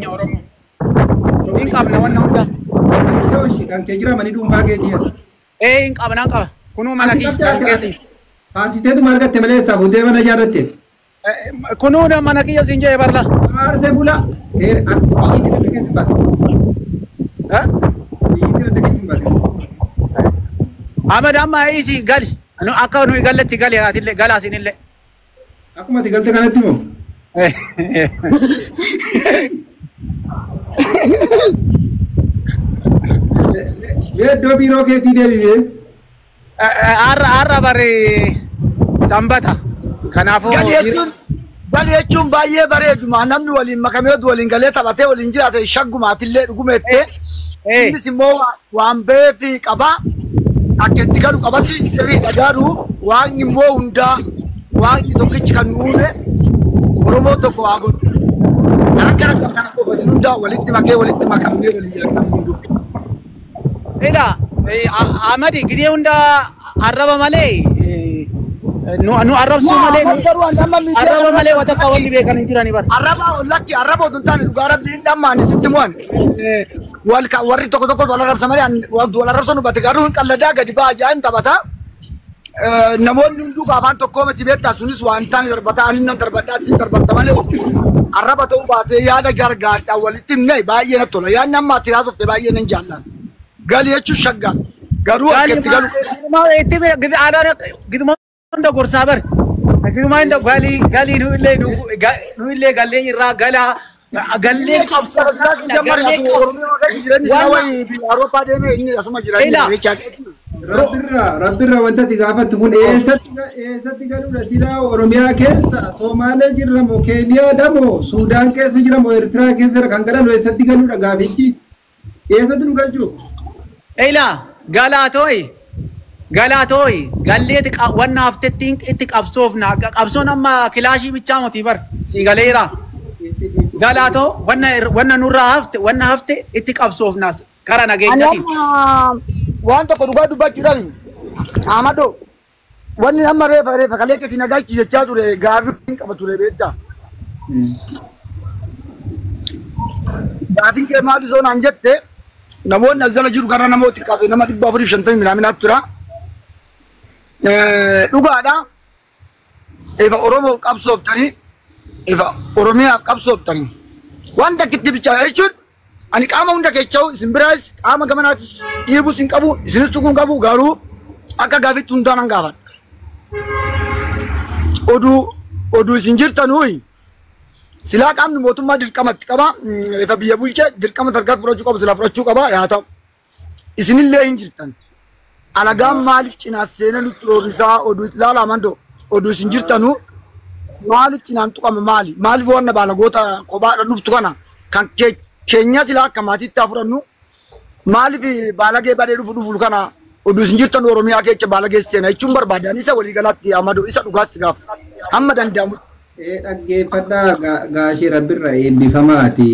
keenya Oromoo. Hin qabna wanna hunda. Yooshi kan kee jira mani dhuunfaa keetii. Hin qabna qaba. Kunuu mana kiyya. Faasiteetu margatte malee isaa fuudhee mana ijaarratte. Kunuu mana kiyya siin jee barla. Aarsee bula. Biyyi tira keessa baate. Biyyi tira keessa baate. Ahmed amma isi gali. Akka nu galletti gali atillee galaasinillee. Akkuma ati galte kanatti moo? Iddoo biiroo keetii deebi'ee. Har'a bare Sanbata. Kanaafuu gali jechuun baay'ee bareeduma namni waliin makamee waliin galee taphatee waliin jiraate shaggumaatillee dhugumeettee innis immoo waan beefi qabaa akka itti galu qabasi sirriidha garuu waaqni immoo hundaa waaqni tokkichi kan uume Oromoo tokko haa godhu. Kana qofa isin hundaa walitti makamnee waliin yaadamuu hundu. Ahmad gidee hunda arraba malee nu arrabsuu malee arraba malee wata qabanni beekan hin jirani bar. Arraba oduu taane dhugaa rabbiin dhammaan sitti mu'an warri tokko wal arrabsa malee wal arrabsa nu bate garuu hin qalladaa gadi ba'aa jaa'in taphata. Namoonni hunduu afaan tokkoo miti beektaa sunis waan taane darbataa ani nan darbadhaa isin darbatta malee arraba ta'uu baatee yaada gargaadhaa walitti himne baay'ee natti tola yaadni amma ati haasofte baay'ee nan jaalladha. Gali jechuun shaggaa garuu akka itti galu. Giduma hunda gorsaa bar. Giduma hunda galii nu illee gallee irraa galaa gallee qabsa. Rabbirra wanta ati gaafattu kun eessatti galuudha silaa Oromiyaa keessa Somaalee jirra moo Keeniyaa moo Suudaan keessa jira moo Eertiraa keessa jira kan galan eessatti galuudha gaafichi eessatti nu galchuu? Galatooy galleeti wanna haftetti itti qabsoofna qabsoon amma kilaashii bichaa moti bar si galeera. Galatoo wanna nurraa hafte itti qabsoofnas kara nageenyatiin. Waan tokko dhugaa dubbachuudhaan Ahmadoo wanni amma reefa kalee keetii nagaachi jechaa ture gaafii qaba ture beektaa. Gaafiin kee maali zoonaan jette namoonni as jala jiru gara namooti kaase nama 450 minaaminaatu tura. Dhugaadha. Ifa Oromoo qabsooftanii ifa Oromiyaaf qabsooftanii wanta kitti bichaa jechuun ani qaama hunda keecha'u isin biraas qaama gamanaatis dhiibuu isin qabu isinis tuquun qabu garuu akka gaafitti hundaan an gaafadha. Oduu isin jirtanuuyi silaa qaamni mootummaa dirqamatti qaba ifa biyya bulchee dirqama tarkaanfii fudhachuu qabu silaa fudhachuu qaba yaa ta'u isinillee hin jirtan alagaan maaliif cinaa seenaa nutti roorrisaa oduu ilaalaa mandoo oduu isin jirtanuu maaliif cinaan tuqame maaliif wanna baalagoota kophaadha dhuftu kana kan keenya silaa akka maatiitti haa fudhannu maaliif baalagee badee dhufu kana oduu isin jirtan Oromiyaa keessa baalagee seenaa jechuun barbaadan isa waliigalaatti Ahmadoo isa dhugaas gaaf amma danda'amu. Dhaggeeffadhaa gaashee rabbirra eebbifamaati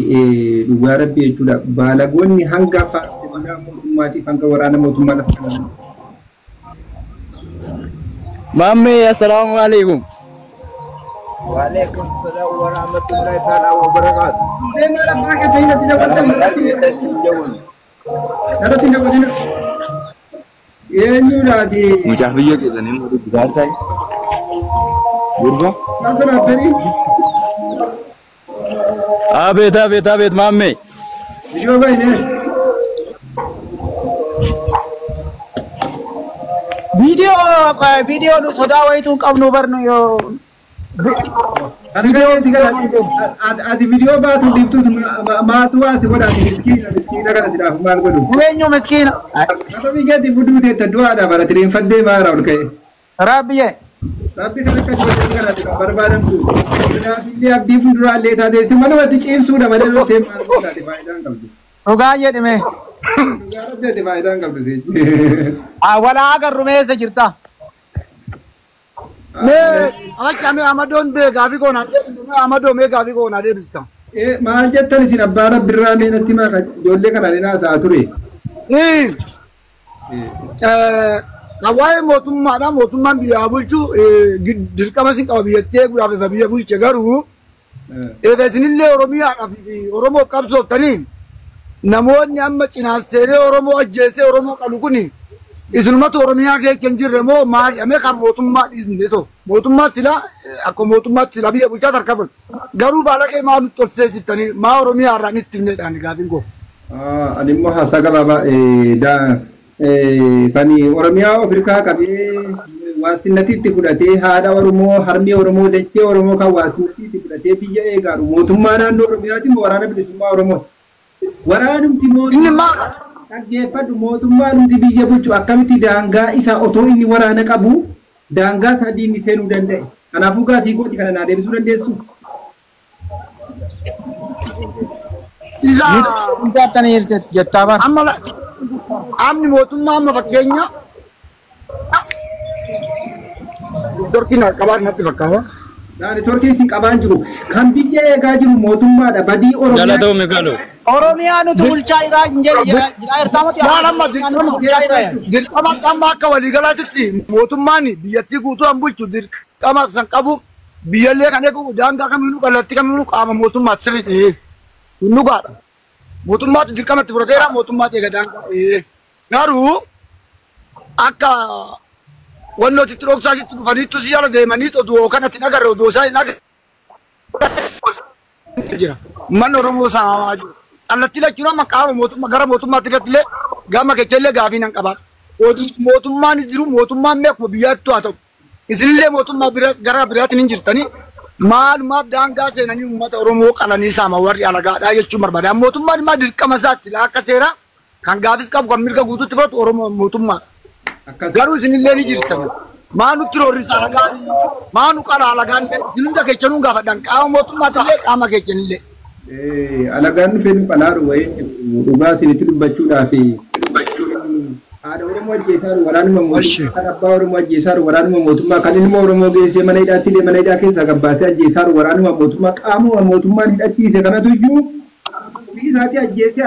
dhugaa rabbi jechuudha baalagoonni hanga faarfannaa mootummaatiif hanga waraana mootummaa lafa kanaa. Mamme assalamu alaikum. Waalaikum salam wa rahmatullahi ta'ala wa barakatuh. Deema lafa keessa hin ati dabaltan. Narratti dabalina. Eenyuudhaati? Mucaa biyya keessanii mootii bitaa ta'e. Gurba? Masana beri. Abet mamme. Video bayne. Video nu sodaa wayitu qabnu barnu yoo. Ati video baatu diftu maatu waasi godhaati miskiina kana tidhaaf maal godhu. Eenyu miskiina? Akka biyyaatti fuduu teetta du'aadha bara tiriinfaddee maara ol ka'e. Rabbiye. Rabbi kan akka jireenya kanaati kan barbaadamtu. Kanaafillee abdii fuulduraallee taatee si manumatti ciibsuudha malee yoo ta'e maal godhaati faayidaan qabdu. Dhugaa jedhime. Dhugaa rabbiiti faayidaan qabdu. Walaa agarru meessa jirta. Akkami Ahmadoon bee gaafii koonaan deebistaa Ahmadoo mee gaafii koonaan deebistaa. Maal jettan isin abbaa rabbirraa mee natti maa ijoollee kanaan haasaa ture. Waa'ee mootummaan biyyaa bulchuu dirqama isin qaba biyyattii eeguudhaaf isa biyya bulche garuu eebesinillee oromiyaadhaaf oromoof qabsooftanii namoonni amma cinaasseenee oromoo ajjeesee oromoo qalu kuni isinumatu oromiyaa keessa hin jirre moo maal jedhamee kan mootummaa dhiisne too mootummaa silaa akka mootummaatti silaa biyya bulchaa tarkaafan garuu baalaqee maa nutti tolsee jirtanii maa oromiyaa irraa nitti himneedhaan gaafiin koo. Ani immoo haasaa gabaabaa kan oromiyaa Afrikaa qabee waasinatiitti fudhatee haadha oromoo harmee oromoo dachee oromoo kan waasinatiitti fudhatee biyya eegaaru mootummaa naannoo oromiyaati moo waraana bilisummaa oromoo waraanumti mootummaa dhaggeeffadhu mootummaa nuti biyya bulchu akkamitti daangaa isaa otoo inni waraana qabu daangaa isaa diinni seenuu danda'e kanaafuu gaafii kooti kana naa deebisuu dandeessu. Amni mootummaa amma fakkeenya Turkiin qabaan natti fakkaata. Daani Turkiin sin qabaan jiru kan biyya eegaa jiru mootummaadha badii oromiyaa. Galatoo meeqalo? Oromiyaa nuti bulchaa irraa hin jira ertaamoti. Maal amma dirqama amma akka waliigalaatti mootummaan biyyattii guutuu an bulchu dirqama san qabu biyyallee kan eegu daangaa kamiinuu kallattii kamiinuu qaama mootummaa sirrii nu gaadha. Mootummaatu dirqamatti fudhateera mootummaatu eega daangaa. Garuu akka wannooti tiroksaa jitti dhufaniittu si jala deemaniitu oduu kanatti nagarre oduu isaa hin agarre. Manni Oromoo saamamaa jiru. Kallattii lachuun amma qaama mootummaa gara mootummaatti irrattillee gama kechallee gaafii nan qabaa. Mootummaan jiru mootummaan meekuma biyyaattu haa ta'u. Isinillee mootummaa gara biraatiin hin jirtanii maalumaaf daangaa seenanii uummata Oromoo qalanii saama warri alagaadhaa jechuun barbaada. Mootummaan immoo dirqama isaatti akka seera kan gaafis qabu kan mirga guutuutti fudhatu Oromoo mootummaa. Garuu isinillee ni jirtan. Maa nutti roorrisa alagaan maa nu qala alagaan isin hunda kechanuun gaafadhan qaama mootummaatillee qaama kechanillee. Alagaan dhufee nu qalaaru wayii dhugaa isinitti dubbachuudhaaf haadha Oromoo ajjeesaaru waraanuma mootummaa kan abbaa Oromoo ajjeesaaru waraanuma mootummaa kan ilma Oromoo geessee mana hidhaatti illee mana hidhaa keessaa gabbaasee ajjeesaaru waraanuma mootummaa qaamuma mootummaan hidhachiise kanatu iyyuu ofii isaatii ajjeesee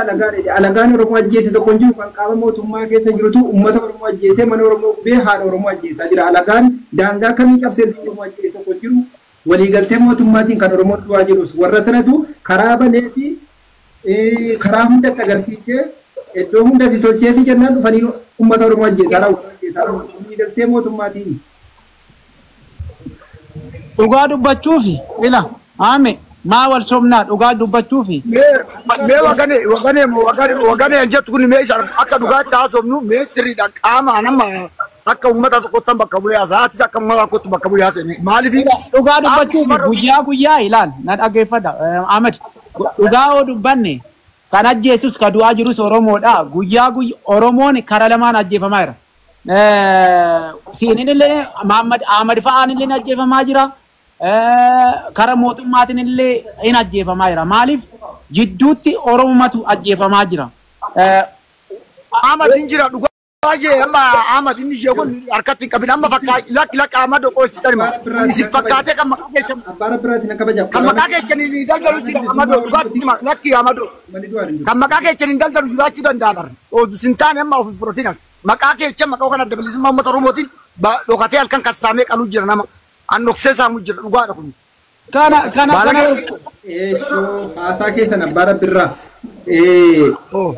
alagaan Oromoo ajjeese tokko hin jiru kan qaama mootummaa keessa jirutu uummata Oromoo ajjeesee mana Oromoo gubee haadha Oromoo ajjeesaa jira alagaan daangaa kamii cabsee Oromoo ajjeese tokko hin jiru waliigaltee mootummaatiin kan Oromoo du'aa jirus warra sanatu karaa banee fi karaa hundatti agarsiisee iddoo hundatti tolchee fi jennaan dhufanii uummata Oromoo ajjeesaa waliigaltee mootummaatiin. Dhugaa dubbachuufi ila haame maa wal somnaa dhugaa dubbachuufi. Mee wagane jettu kun mee akka dhugaatti haasofnu mee sirriidha qaama nama akka uummata tokkotti bakka bu'ee haasa'aatis akka uummata tokkotti bakka bu'ee haasa'e maaliif dhugaa dubbachuufi guyyaa ilaal na dhaggeeffadha Ahmed dhugaa oo dubbanne kan ajjeesus ka du'aa jirus Oromoodha guyyaa Oromoon kara lamaan ajjeefamaa jira. Siinillee Ahmed fa'aan illee ajjeefamaa jira. Kara mootummaatiin illee hin ajjeefamaa jira. Maaliif jidduutti Oromumatu ajjeefamaa jira. Ahmed hin jira dhugaa baay'ee amma Ahmed inni jechuun harkatti hin qabin amma lakki Ahmed qoositan isin fakkaatee kan maqaa keechan Abbaan biraas hin kabajamu. kan maqaa keechan hin daldalu jira Ahmed dhugaatti lakki Ahmed kan maqaa keechan hin daldalu jiraachuu danda'a bar sin taane amma ofii fudhatina maqaa keechan maqaa kana dabalisummaa uummata Oromootiin dhokatee halkan kassaamee qaluu jira nama an dhoksee saamuu jira dhugaadha kun. Kana haasaa keessan abbaan birraa.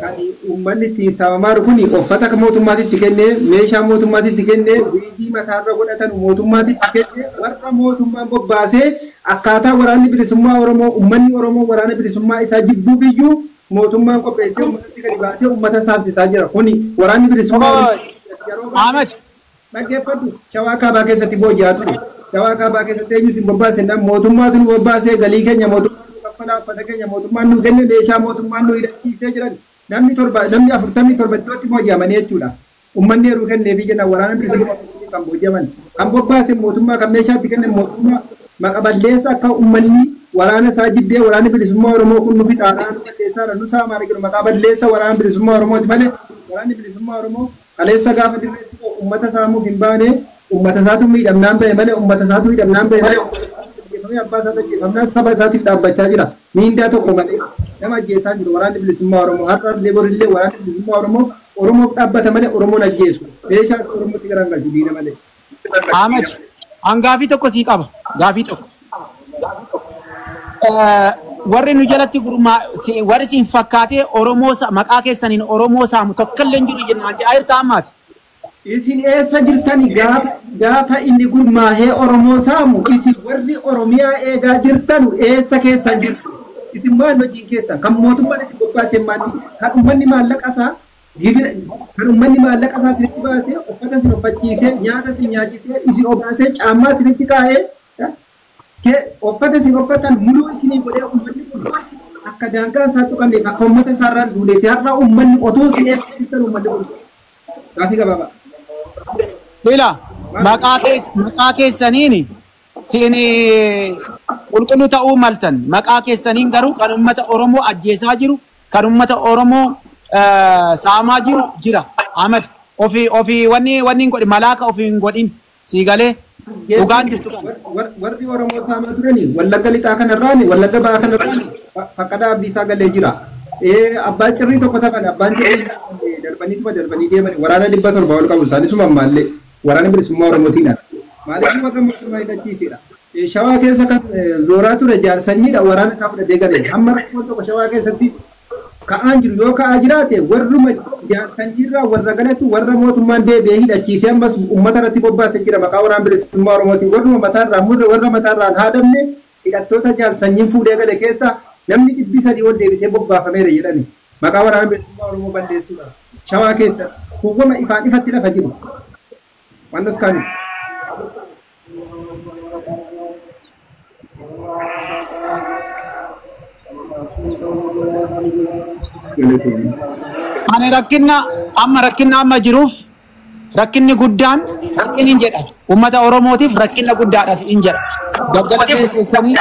Kan uummanni ittiin saamamaa jiru kun uffata akka mootummaatitti kennee meeshaa mootummaatitti kennee wiigii mataarra godhatan mootummaatitti kennee warra mootummaan bobbaasee akkaataa waraanni bilisummaa Oromoo uummanni Oromoo waraana bilisummaa isaa jibbuuf iyyuu mootummaan qopheessee uummatatti gadi baasee uummata saamsisaa jira. Kuni waraanni bilisummaa Ahmed dhaggeeffadhu shawaa kaabaa keessatti booji'aa ture. Shawaa kaabaa keessatti eenyus hin bobbaasne mootummaatu nu bobbaasee galii keenya mootummaa uffata keenya mootummaan nu kenne meeshaa mootummaan nu hidhachiisee jiran namni 47 iddootti booji'amanii jechuudha. Uummanni yeroo kenneefi jenna waraana bilisummaa kan booji'aman kan bobbaase mootummaa kan meeshaatti kenne mootummaa maqaballeessa akka uummanni waraana isaa jibbee waraana bilisummaa Oromoo kun nu fixaadhaa nu balleessaadha nu saamaa jiru maqaballeessa waraana bilisummaa Oromooti malee waraanni bilisummaa Oromoo kaleessa gaafa dirreetti uummata saamuuf hin baane uummata isaatu miidhamnaan bahe malee uummata isaatu hidhamnaan bahe malee abbaa isaa ajjeefamnaan saba isaatiif dhaabbachaa jira. Miindaa tokko malee nama ajjeesaa jiru waraanni bilisummaa Oromoo har'a leeborillee waraanni bilisummaa Oromoo Oromoof dhaabbata malee Oromoon ajjeesu. Meeshaa Oromootti garangalchu diina malee. Ahmed an gaafii tokko sii qaba gaafii tokko. warri nu jalatti gurmaa warri siin fakkaatee Oromoo maqaa keessaniin Oromoo saamu tokkollee hin jiru jennaan ayirtaa ammaati. Isin eessa jirtani gaafa inni gurmaahee Oromoo saamu isin warri Oromiyaa eegaa jirtanu eessa keessan jirtu? Isin maal hojii keessan kan mootummaan isin bobbaasee maali? Kan uummanni maallaqa isaa gibira kan uummanni maallaqa isaa isinitti baasee uffata isin uffachiisee nyaata isin nyaachisee isin obaasee caammaa isinitti kaa'ee uffata isin uffatan muluu isinii godhee uummanni kun akka daangaa isaa tuqanneef akka uummata isaarraan duuleef har'a uummanni otoo isin eessa jirtan uummanni kun gaafii gabaabaa. Bila maqaa keessaniin siin qulqulluu ta'uu maltan maqaa keessaniin garuu kan uummata Oromoo ajjeesaa jiru kan uummata Oromoo saamaa jiru jira. Ahmad ofii wanni godhi malaaka ofii hin godhin siigalee dhugaan jirtu. Warri Oromoo saamaa turanii Wallagga lixaa kanarraani Wallagga ba'aa kanarraani fakkada abdiisaa galee jira. Abbaan cirrii tokko ta'an abbaan cirrii darbanii deemanii waraana 700 ol qabu isaanisuma ammaallee waraana bilisummaa Oromootiidha. Maaliif warra mootummaa hidhachiisedha. Shawaa keessa kan zooraa ture jaarsanyiidha waraana isaa fudhatee galee hamma rakkoo tokko shawaa keessatti ka'aan jiru yoo ka'aa jiraate warruma jaarsanyiirraa warra galatu warra mootummaan deebi'ee hidhachiisee ammas uummata irratti bobbaasee jira maqaa waraana bilisummaa Oromootiin warruma mataarraa murre warra mataarraan haadamne hidhattoota jaarsanyiin fuudhee gale keessa namni 300 ol deebisee bobbaafameera jedhani maqaa waraana bilisummaa Oromoo balleessuudha. Shawaa keessa kuwwama ifaan ifatti lafa jiru. Wannos kaani. Ani rakkinna amma jiruuf rakkinni guddaan rakkinni jedha uummata Oromootiif rakkinna guddaadha siin jedha gaggala keessanii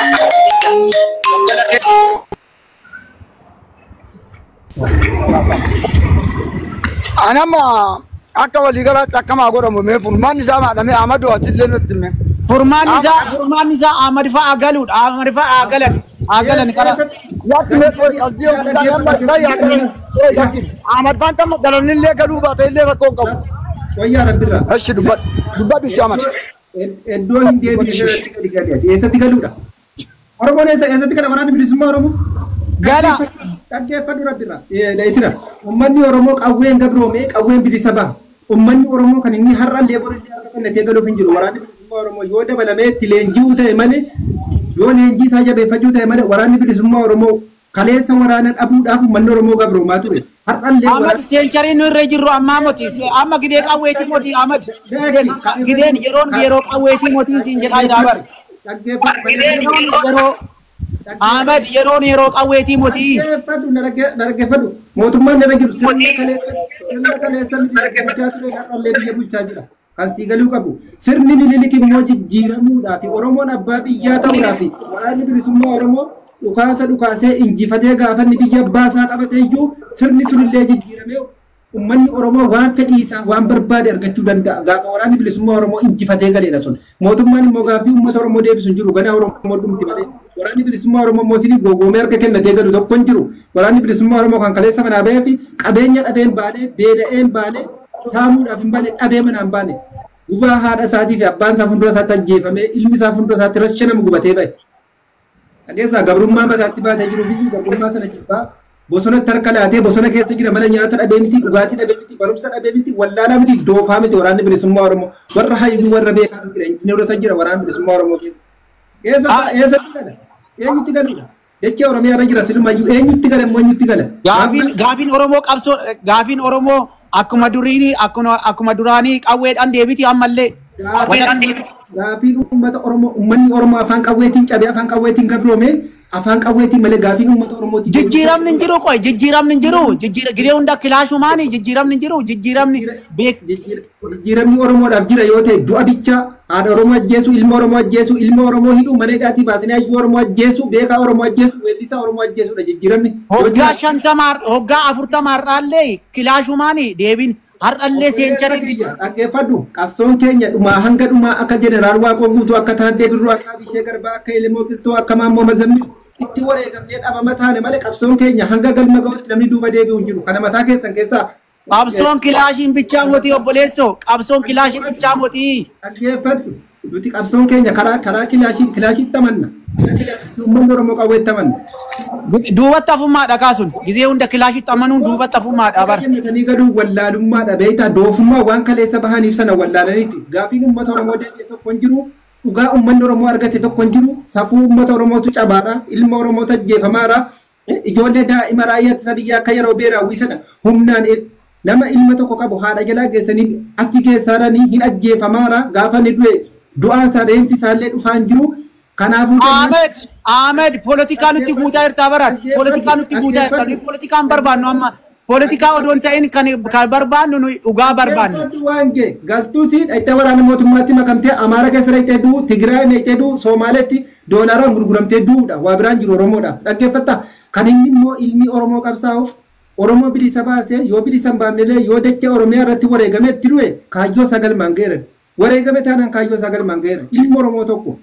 anama akka waliigalaatti akkama godhamu mee furmaan isaa maadhame Ahmad Waattillee nutti hime. Furmaan isaa Ahmad fa'aa galuudha. Ahmad fa'aa galan kara. Yaatti mee qalbii guddaa amma isaa yaadalan. Ahmad fa'aan tamma galanillee galuu baate illee rakkoo qabu. Wayyaa rabbirraa. Ashi dubbadhu si Ahmad. Iddoo hin deebiin eessatti galuudha. Oromoon eessatti gala waraana bilisummaa Oromoo? Gala. Dhaggeeffadhu rabbirraa. Itira. Uummanni Oromoo qawween gabroomee qawween bilisa baha. Uummanni Oromoo kan inni har'a leeborillee argatannatee galuuf hin jiru. Waraanni bilisummaa Oromoo yoo dabalamee itti leenji'uu ta'e malee yoo leenjii isaa jabeeffachuu ta'e malee waraanni bilisummaa Oromoo kaleessa waraana dhabuudhaaf uummanni Oromoo gabroomaa ture. Har'allee Ahmad seencharii nu irra jirru amma moti amma gidee qawweetii moti Ahmad gideen yeroo qawweetii moti siin jedhaa jira bar. Ahmad yeroo qawweetii moti. Dhaggeeffadhu mootummaan nama jiru sirna kaleessa bulchaa ture har'allee biyya bulchaa jira. Kan sii galuu qabu sirni Minilik immoo jijjiiramuudhaaf Oromoon abbaa biyyaa ta'uudhaaf waraanni bilisummaa Oromoo dhukaasee injifatee gaafanni biyya baasaa qabate iyyuu sirni sunillee jijjiiramee uummanni Oromoo waan fedhii isaa waan barbaade argachuu danda'a gaafa waraanni bilisummaa Oromoo injifatee galeedha sun mootummaan immoo gaafii uummata Oromoo deebisu hin jiru ganaa Oromoo dhumti malee waraanni bilisummaa Oromoo immoo sinii gogoomee harka kennatee galu tokko hin jiru waraanni bilisummaa Oromoo kan kaleessa manaa bahee fi qabeenya dhabeen baanee beela'een baanee saamuudhaaf hin baane dhabee manaan baane gubaa haadha isaatii fi abbaan isaa fuuldura isaatti ajjeefamee ilmi isaa fuuldura isaatti rasha nama gubatee bahe. Dhageessaa gabrummaa mataatti baatee jiruu fi gabrummaa sana jibbaa bosonatti harka laatee bosona keessa jira malee nyaata dhabee miti dhugaatii dhabee miti barumsa dhabee miti wallaalaa miti doofaa miti waraanni bilisummaa Oromoo warra hayyuu warra beekaa jira injineerota jira waraanni bilisummaa Oromoo keessa. Eessatti gala? Eenyutti galudha? Dachee Oromiyaa irra jira silumayyuu eenyutti gala immoo eenyutti gala? Gaafiin Oromoo qabsoo gaafiin Oromoo akkuma duraanii qawweedhaan deebiti ammallee. Gaafiin uummata Oromoo uummanni Oromoo afaan qawweetiin cabee afaan qawweetiin gabroomee afaan qawweetiin malee gaafiin uummata Oromooti. Jijjiiramni hin jiru qoy jijjiiramni hin jiru gidee hunda kilaashumaani jijjiiramni hin jiru jijjiiramni Oromoodhaaf jira yoo ta'e du'a bichaa haadha Oromoo ajjeesu ilma Oromoo ajjeesu ilma Oromoo hidhuu mana hidhaatii baasanii hayyuu Oromoo ajjeesu beekaa Oromoo ajjeesu weellisaa Oromoo ajjeesudha jijjiiramni. Hoggaa 50 hoggaa 40 irraallee kilaashumaani deebiin. Har'allee seencharii biyya dhaggeeffadhu qabsoon keenya dhumaa hanga dhumaa akka jeneraal Waaqoo guutuu akka Taaddee Birruu akka Abishee Garbaa akka Elemoo Qilxoo akka Maammoo Mazammil itti wareegamnee dhabama taane malee qabsoon keenya hanga galma ga'utti namni duuba deebi'u hin jiru kana mataa keessan keessaa. Qabsoon kilaashiin bichaa mootii obboleessoo qabsoon kilaashiin bichaa mootii. Dhaggeeffadhu nuti qabsoon keenya karaa kilaashiitti amanna Uummanni Oromoo qawweettaman. Duubatti hafummaadha kaasun. Gizee hunda kilaashitti amanuun duubatti hafummaadha bara. Kennatanii gaduu wallaalummaadha beektaa doofummaa waan kaleessa bahaniif sana wallaalaniiti. Gaafiin uummata Oromoo deemee tokko hin jiru. Dhugaa uummanni Oromoo argate tokko hin jiru. Safuu uummata Oromootu cabaadha. Ilma Oromoota ajjeefamaadha. Ijoollee daa'ima raayyaa ittisa biyyaa akka yeroo beeraawwii sana humnaan nama ilma tokko qabu haadha jalaa geessanii achi keessaadhanii hin ajjeefamaadha. Gaafa ni du'aan isaa reeffi isaallee dhufaan jiru. Kanaafuu Ahmed politikaa nutti guutaa jirtaa baraati. Politikaa nutti guutaa jirtaa. Politikaan barbaannu amma. Politikaa odoon ta'in kan barbaannu dhugaa barbaannu. Waan kee galtuusi itti waraana mootummaatti makamtee Amaara keessa itti duu Tigraay itti duu Somaaleetti doolaaraan gurguramtee duudha. Waa biraan jiru Oromoodha. Dhaggeeffatta. Kan inni immoo ilmi Oromoo qabsaa'uuf Oromoo bilisa baasee yoo bilisa hin baafnellee yoo dachee Oromiyaa irratti wareegamee itti du'e kaayyoo sagal mangeera. Wareegame taanaan kaayyoo sagal mangeera. Ilmi Oromoo tokko.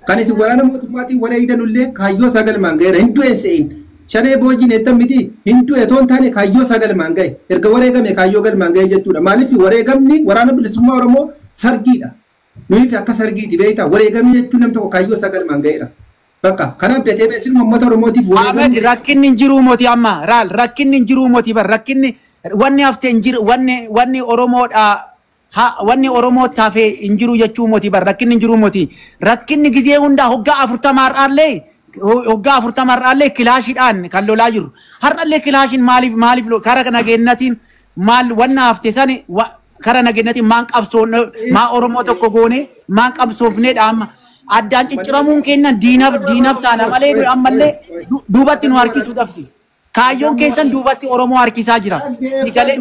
Kan isin waraana mootummaatiin wareeganullee kaayyoo sagal mangeera. Hin du'e se'in. Shanee boojiin eettan miti hin du'e toon taane kaayyoo sagal mangae. Erga wareegame kaayyoo gal mangae jechuudha. Maaliif wareegamni waraana bilisummaa Oromoo sargiidha. Nuyi akka sargiiti beektaa wareegamni jechuun nam tokko kaayyoo sagal mangaeera. Bakka kanaaf datee beesin uummata Oromootiif wareegamni rakkinni hin jiru mooti amma raal rakkinni hin jiru mooti bar rakkinni wanni haftee hin jiru wanni Oromoodha wanni Oromoo taafee hin jiru jechuu mooti bar rakkinni hin jiru mooti rakkinni gizee hundaa hoggaa 40 har'aallee hoggaa 40 har'aallee kilaashiidhaan kan lolaa jiru har'aallee kilaashiin maaliif karaa nageenyatiin maal wanna haftee sani karaa nageenyatiin maan qabsoon maa Oromoo tokko goone maan qabsoofneedha amma addaan cicciramuun kenna diinaf taana malee ammallee duubatti nu harkisuu dhabsi. Kaayyoon keessan duubatti Oromoo harkisaa jira. Sigalee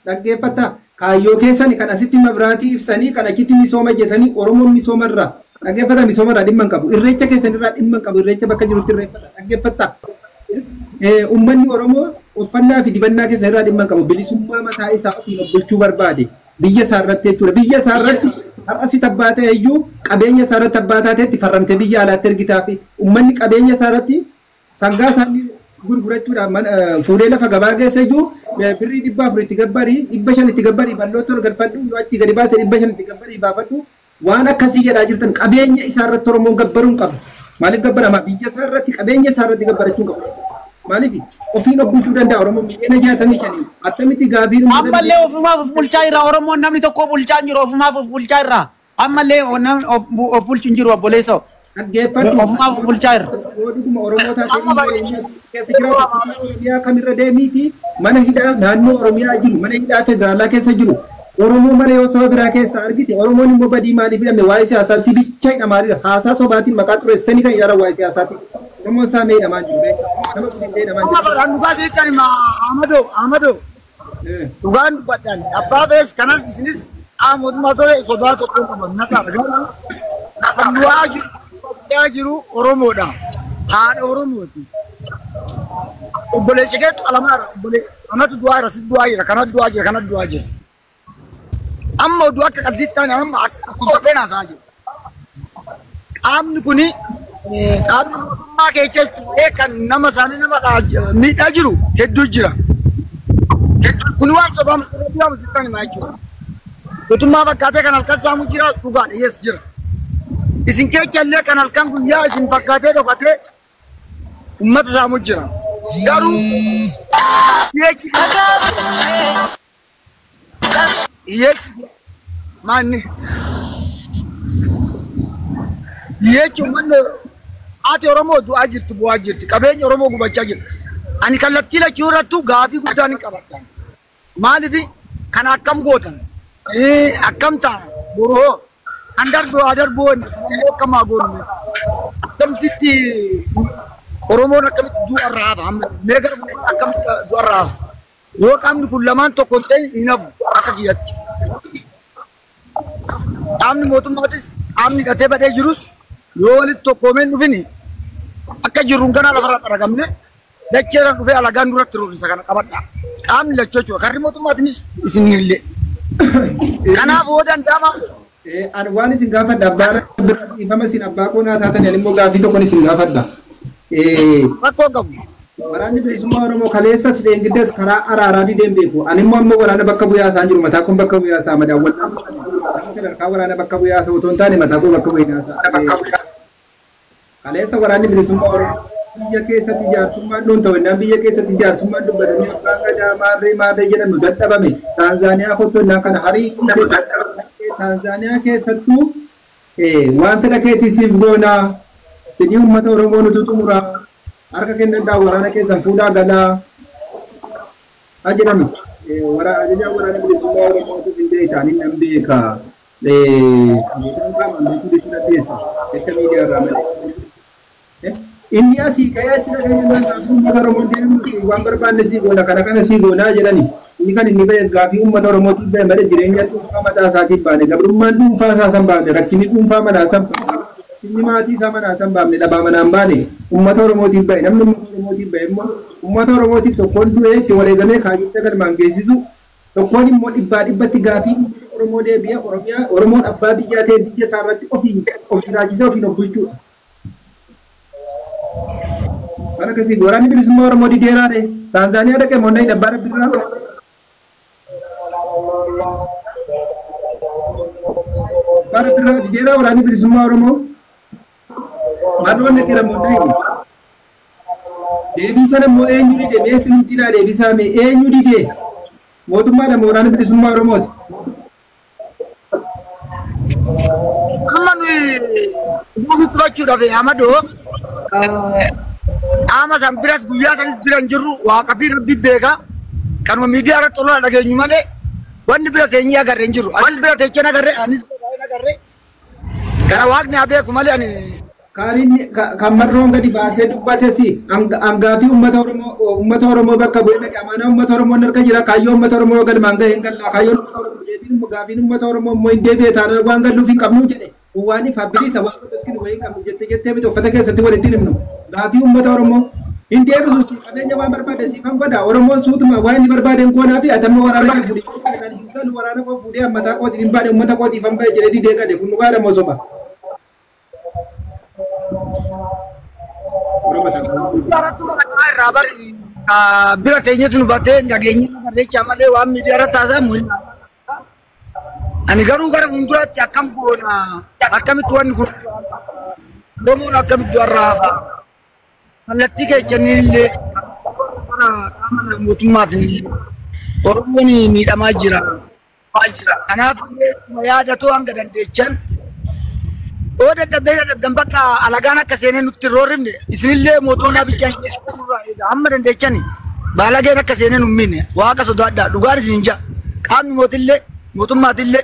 dhaggeeffata. Kaayyoo keessan kan asitti mabraatii ibsanii kan achitti misooma jetanii Oromoon misoomarraa dhaggeeffata misoomarraa dhimma hin qabu. Irreecha keessan irraa dhimma hin qabu. Irreecha bakka jirutti irreeffata. Dhaggeeffata. Uummanni Oromoo uffannaa fi dibannaa keessan irraa dhimma hin qabu. Bilisummaa mataa isaa ofiin bulchuu barbaade. Biyya isaa irratti jechuudha. Biyya isaa irratti har'asi tabbaatee iyyuu qabeenya isaa irratti tabbaateetti farramtee biyya alaatti ergitaa fi uummanni qabeenya isaa irratti sangaa isaanii gurgurachuudhaan fuudhee lafa gabaa keessa iyyuu birrii 400 itti gabbarii 500 itti gabbarii bal'ootti ol galfadhu yoo achi gadi baasee 500 itti gabbarii baafadhu waan akkasii jedhaa jirtan qabeenya isaa irratti Oromoon gabbaruun qabu. Maaliif gabbarama biyya isaa irratti qabeenya isaa irratti gabbarachuun qabu. Maaliif ofiin of bulchuu danda'a Oromoon miliyoona 65 attamitti gaafiin ammallee ofumaaf of bulchaa irraa Oromoon namni tokko bulchaa hin jiru ofumaaf of bulchaa irraa ammallee of bulchu hin jiru obboleessa dhaggeeffadhu ofumaaf of bulchaa irra yoo dhuguma Oromoo taatee keessa jiraatu Oromiyaa kamirra deemiiti mana hidhaa naannoo Oromiyaa jiru mana hidhaa federaalaa keessa jiru Oromoo mana yoo saba biraa keessa argite Oromoon immoo badii maaliif hidhame waa'ee siyaasaatti bicha hidhamaadha haasaa sobaatiin maqaa xureessanii kan hidhara waa'ee siyaasaatti Oromoon isaa meedhamaa jiru nama guddaa hidhamaa jiru. Dhugaa seettani Ahmado dhugaan dubbadhaan abbaa bees kanan isinis mootummaa tole sodaa tokkoon qaban nasaadha. Kan du'aa jiru Oromoodha. Haadha Oromooti. Obboleessa keetu alamaadha. Kanatu du'aa jira, sitti du'aa jira, kanatu du'aa jira, kanatu du'aa jira. Amma oduu akka qalbiitti ta'an amma akkuma sapheen haasaa jiru. Qaamni kuni qaamni mootummaa keessatti kan nama isaanii nama miidhaa jiru hedduu jira. Kuni waan sobaa sitti himaa jechuudha. Mootummaa fakkaatee kan halkan saamu jira dhugaadha yes jira. Isin keessa illee kan halkan guyyaa isin fakkaatee dhokatee uummata saamu jira. Garuu maanni jechuun manni haati Oromoo du'aa jirti bu'aa jirti qabeenya Oromoo gubachaa jirti. Ani kallattii lachuu irrattuu gaafii guddaan hin qabadhan. Maaliif kan akkam gootan akkam taana boroo kan darboo akkamaa goonu akkamtitti Oromoon akkamitti du'arraa hafa meeqa akkamitti du'arraa hafa yoo qaamni kun lamaan tokko ta'e hin hafu akka kiyyatti. Qaamni mootummaatis qaamni hidhatee badee jirus yoo walitti tokkoomeen dhufini akka jirruun kana lafarraa dharagamne dachee kan dhufee alagaan duratti ruurisa kana qabadha. Qaamni lachoo jechuudha karri mootummaatiinis isinillee. Kanaaf yoo danda'ama. Ani waan isin gaafadha abbaan ifama isin abbaa qoonaa taatan ani immoo gaafii tokkon isin gaafadha. Rakkoo qabu. Waraanni bilisummaa Oromoo kaleessas deengiddes karaa araaraa dideen beeku. Ani immoo amma waraana bakka bu'aa isaan jiru mataa kun bakka bu'aa isaa madaawwan sadarkaa waraana bakka bu'aa isaa otoo hin taane mataa kun bakka bu'aa isaa. Kaleessa waraanni bilisummaa Oromoo biyya keessatti jaarsummaan dhuun ta'u innaan biyya keessatti jaarsummaan dubbatanii abbaan gadaa maarree jedhamu dadhabame Taanzaaniyaa kottonnaa kana hariiquu Taanzaaniyaa keessattuu waan fedha keetiisiif goonaa fedhii uummata Oromoo nutu xumuraa harka kennadhaa waraana keessan fuudhaa galaa jedhamu ajajaa waraana bilisummaa Oromoo hin beektaanii nan beeka inni asii ka'ee achi dhaga'ee uummata Oromoo deemuun waan barbaanne sii goona kana sii goonaa jedhani inni kan inni ba'e gaafii uummata Oromootiif ba'e malee jireenya dhuunfaa mataa isaatiif baane gabrummaan dhuunfaa isaa san baafne rakkinni dhuunfaa manaa san inni maatii isaa manaa san baafne dhabaa manaan baane uummata Oromootiif ba'e namni uummata Oromootiif ba'e immoo uummata Oromootiif tokkoon du'ee itti wareegamee kaayyuutti galmaan geessisu tokkoon immoo dhibbatti gaafii Oromoo deebi'ee Oromoon abbaa biyyaa ta'e biyya isaa irratti of jiraachisee ofiin of bulchuudha. Kana kasi waraanni bilisummaa Oromoo dideeraadhe Taanzaaniyaa dhaqee moonnaa abbaa rabbiirraa abbaa rabbiirraa dideeraa waraanni bilisummaa Oromoo maaddoon dhaqee moonnaa deebii sana immoo eenyu dide mee simintiidhaa deebisaa mee eenyu dide mootummaadha waraanni bilisummaa Oromooti. Amma nuyi fudhachuudhaaf Amadoo ama san biras guyyaa sanis biran jirru waaqa fi rabbi beeka kanuma miidiyaa irratti olola dhageenyu malee wanni bira teenyee agarre hin jiru. Anis bira teechee agarre anis bira agarre kana waaqni haa beeku malee ani kan marroon gadi baasee dubbatesi angaafi uummata Oromoo bakka bu'ee dhaqe amaanaa uummata Oromoo harka jira kaayyoo uummata Oromoo galmaan gahee hin gallaa kaayyoon uummata Oromoo deebiin gaafiin uummata Oromoo immoo hin deebi'e taanaan waan galluuf hin qabnu jedhe waan ifa bilisa waan tokkoskiin wayii qabnu jettee miti uffata keessatti walitti himnu gaafii uummata Oromoo hin deebisu qabeenya waan barbaade siifan godha Oromoon suutuma waan inni barbaade hin goonaa fi atamma waraana fuudhee waraana koo fuudhee ammataa kootiin hin baane uummata kootiif hin bahe jedhee didee gade kun dhugaadha moo soba. bira keenyatti nu baatee dhageenyi barreechaa malee waan miidiyaa irratti haasamu ani garuu gara fuulduraatti akkam goona akkamitti wanni kun Oromoon akkamitti warraa kallattii keechanii illee qaama mootummaatiin Oromoon miidhamaa jira. Kanaaf yaadatu hanga dandeechan Oda daddan bakka alagaan akka seenee nutti roorrimne isinillee mootummaa bichaan amma dandeechani baalageen akka seenee nu minne waaqa sodaadhaa dhugaan isin jaa qaamni mootummaatillee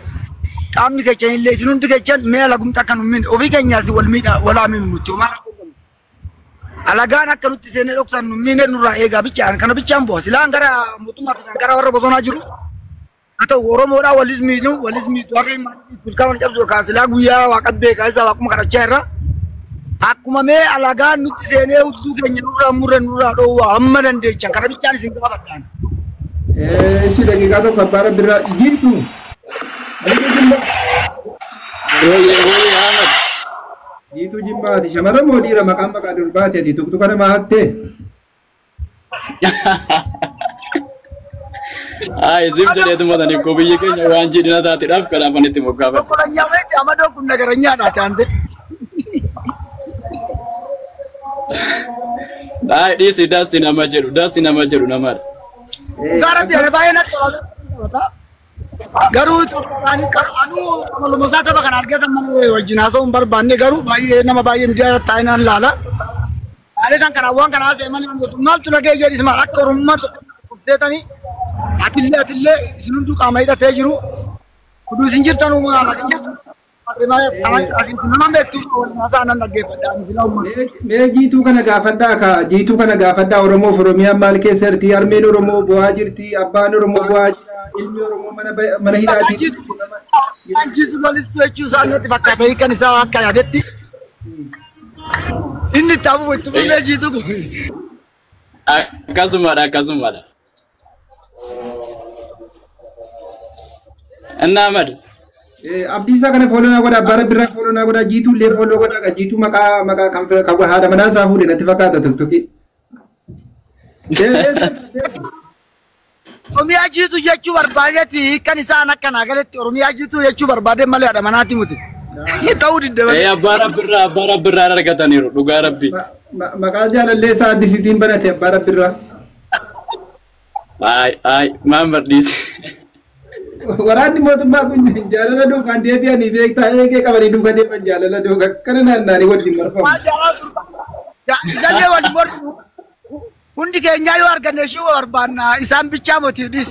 qaamni keechanillee isin hundi keechan mee alagumta akka nu minne ofii keenyaas wal miidha walaa miinu nutti alagaan akka nutti seenee dhoksan nu minne nurraa eegaa bichaan kana bichaan bu'a silaan gara mootummaatti gara warra bosonaa jiru atau Oromoodhaa walis miidhu warri bulkaawwan cabsu kaasila guyyaa waaqa beekaa isa waaquma kadhachaa irra akkuma mee alagaan nutti seenee hudduu keenya nurraa dhoowwaa hamma dandeechan kana bichaan isin gaafadhaan. Ishi daqiiqaa tokko abbaa rabbiirraa jiitu. Jiitu jimmaati shamarran moo dhiira maqaan maqaa durbaati ati tuktuka nama hattee. Isim jadi itu mata ni kopi je kenya wanji di nata tidak kalau apa nanti mau kabar. Kalau nyawa itu Amadoo kun negaranya ada cantik. Di si Dusty nama jeru nama. Gara biar bayar nak kalau garu anu kalau masa tu bahkan harga sama jenazah umbar bande garu bayar nama bayar dia tainan lala. Ada kan karawang kan asal mana mal tu lagi jadi semarak ke rumah tu kita ni. Atille sinundu kamayda tejiru kudu sinjir tanu mala me jiitu kana gaafadha Oromoo Oromiyaa maal keessatti armeen Oromoo bu'aa jirti abbaan Oromoo bu'aa jira ilmi Oromoo mana hidhaati jiitu walitti jechuu isaaniitti fakkaata hiikan isaa akka yaadetti inni taa'u waytu me jiitu akkasumadha Ahmad. Abdiisa kana follow naa godha abbaa birraa follow naa godha jiitu illee follow godha jiitu maqaa kan haadha manaa isaa fuudhe natti fakkaata tuktuki. Oromiyaa jiitu jechuu barbaadetti kan isaan akka naagaletti Oromiyaa jiitu jechuu barbaade malee haadha manaati muti. Ta'uu didda. Abbaa birraa argataniiru dhugaa rabbi. Maqaa jaalallee isaa addisiitiin banate abbaa birraa. Maan bardiise. Waraanni mootummaa kun jaalala duukaan deebi'anii beektaa eegee qabanii duukaan deeman jaalala duukaan kana naanna'anii waliin marfamu. Isallee waliin mormu hundi keenyaa yoo arganne ishee barbaanna isaan bichaa mootiifis.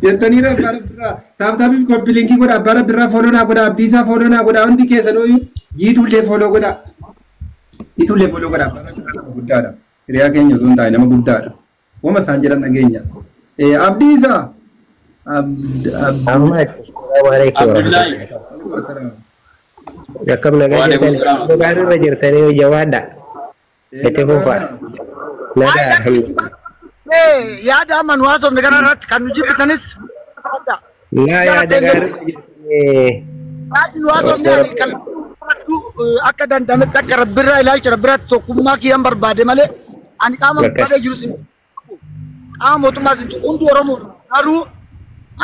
Jettaniira abbaa birraa taaptaapiif koppiliinkii godha abbaa birraa fooloo naa godha abdiisaa fooloo naa godha hundi keessanuu jiituullee fooloo godha. Jiituullee fooloo godha abbaa birraa guddaadha. Hiriyaa keenya osoo hin taane nama guddaadha. Wama isaan jedhan dhageenya. Abdiisaa. Akkam nagaa jirtan gaariirra jirtanii jawaadha. Itti fufaa. Nagaa alhamdulillah. Yaada amma nu haasofne kana irratti kan nu jibbitanis. Naa yaada gaariirra jirtanii. Yaadni nu haasofne kan akka danda'ametti akka rabbirraa ilaalcha rabbirratti tokkummaa kiyyaan barbaade malee ani qaama barbaadee jiru sin qaama mootummaa sin hundi Oromoo garuu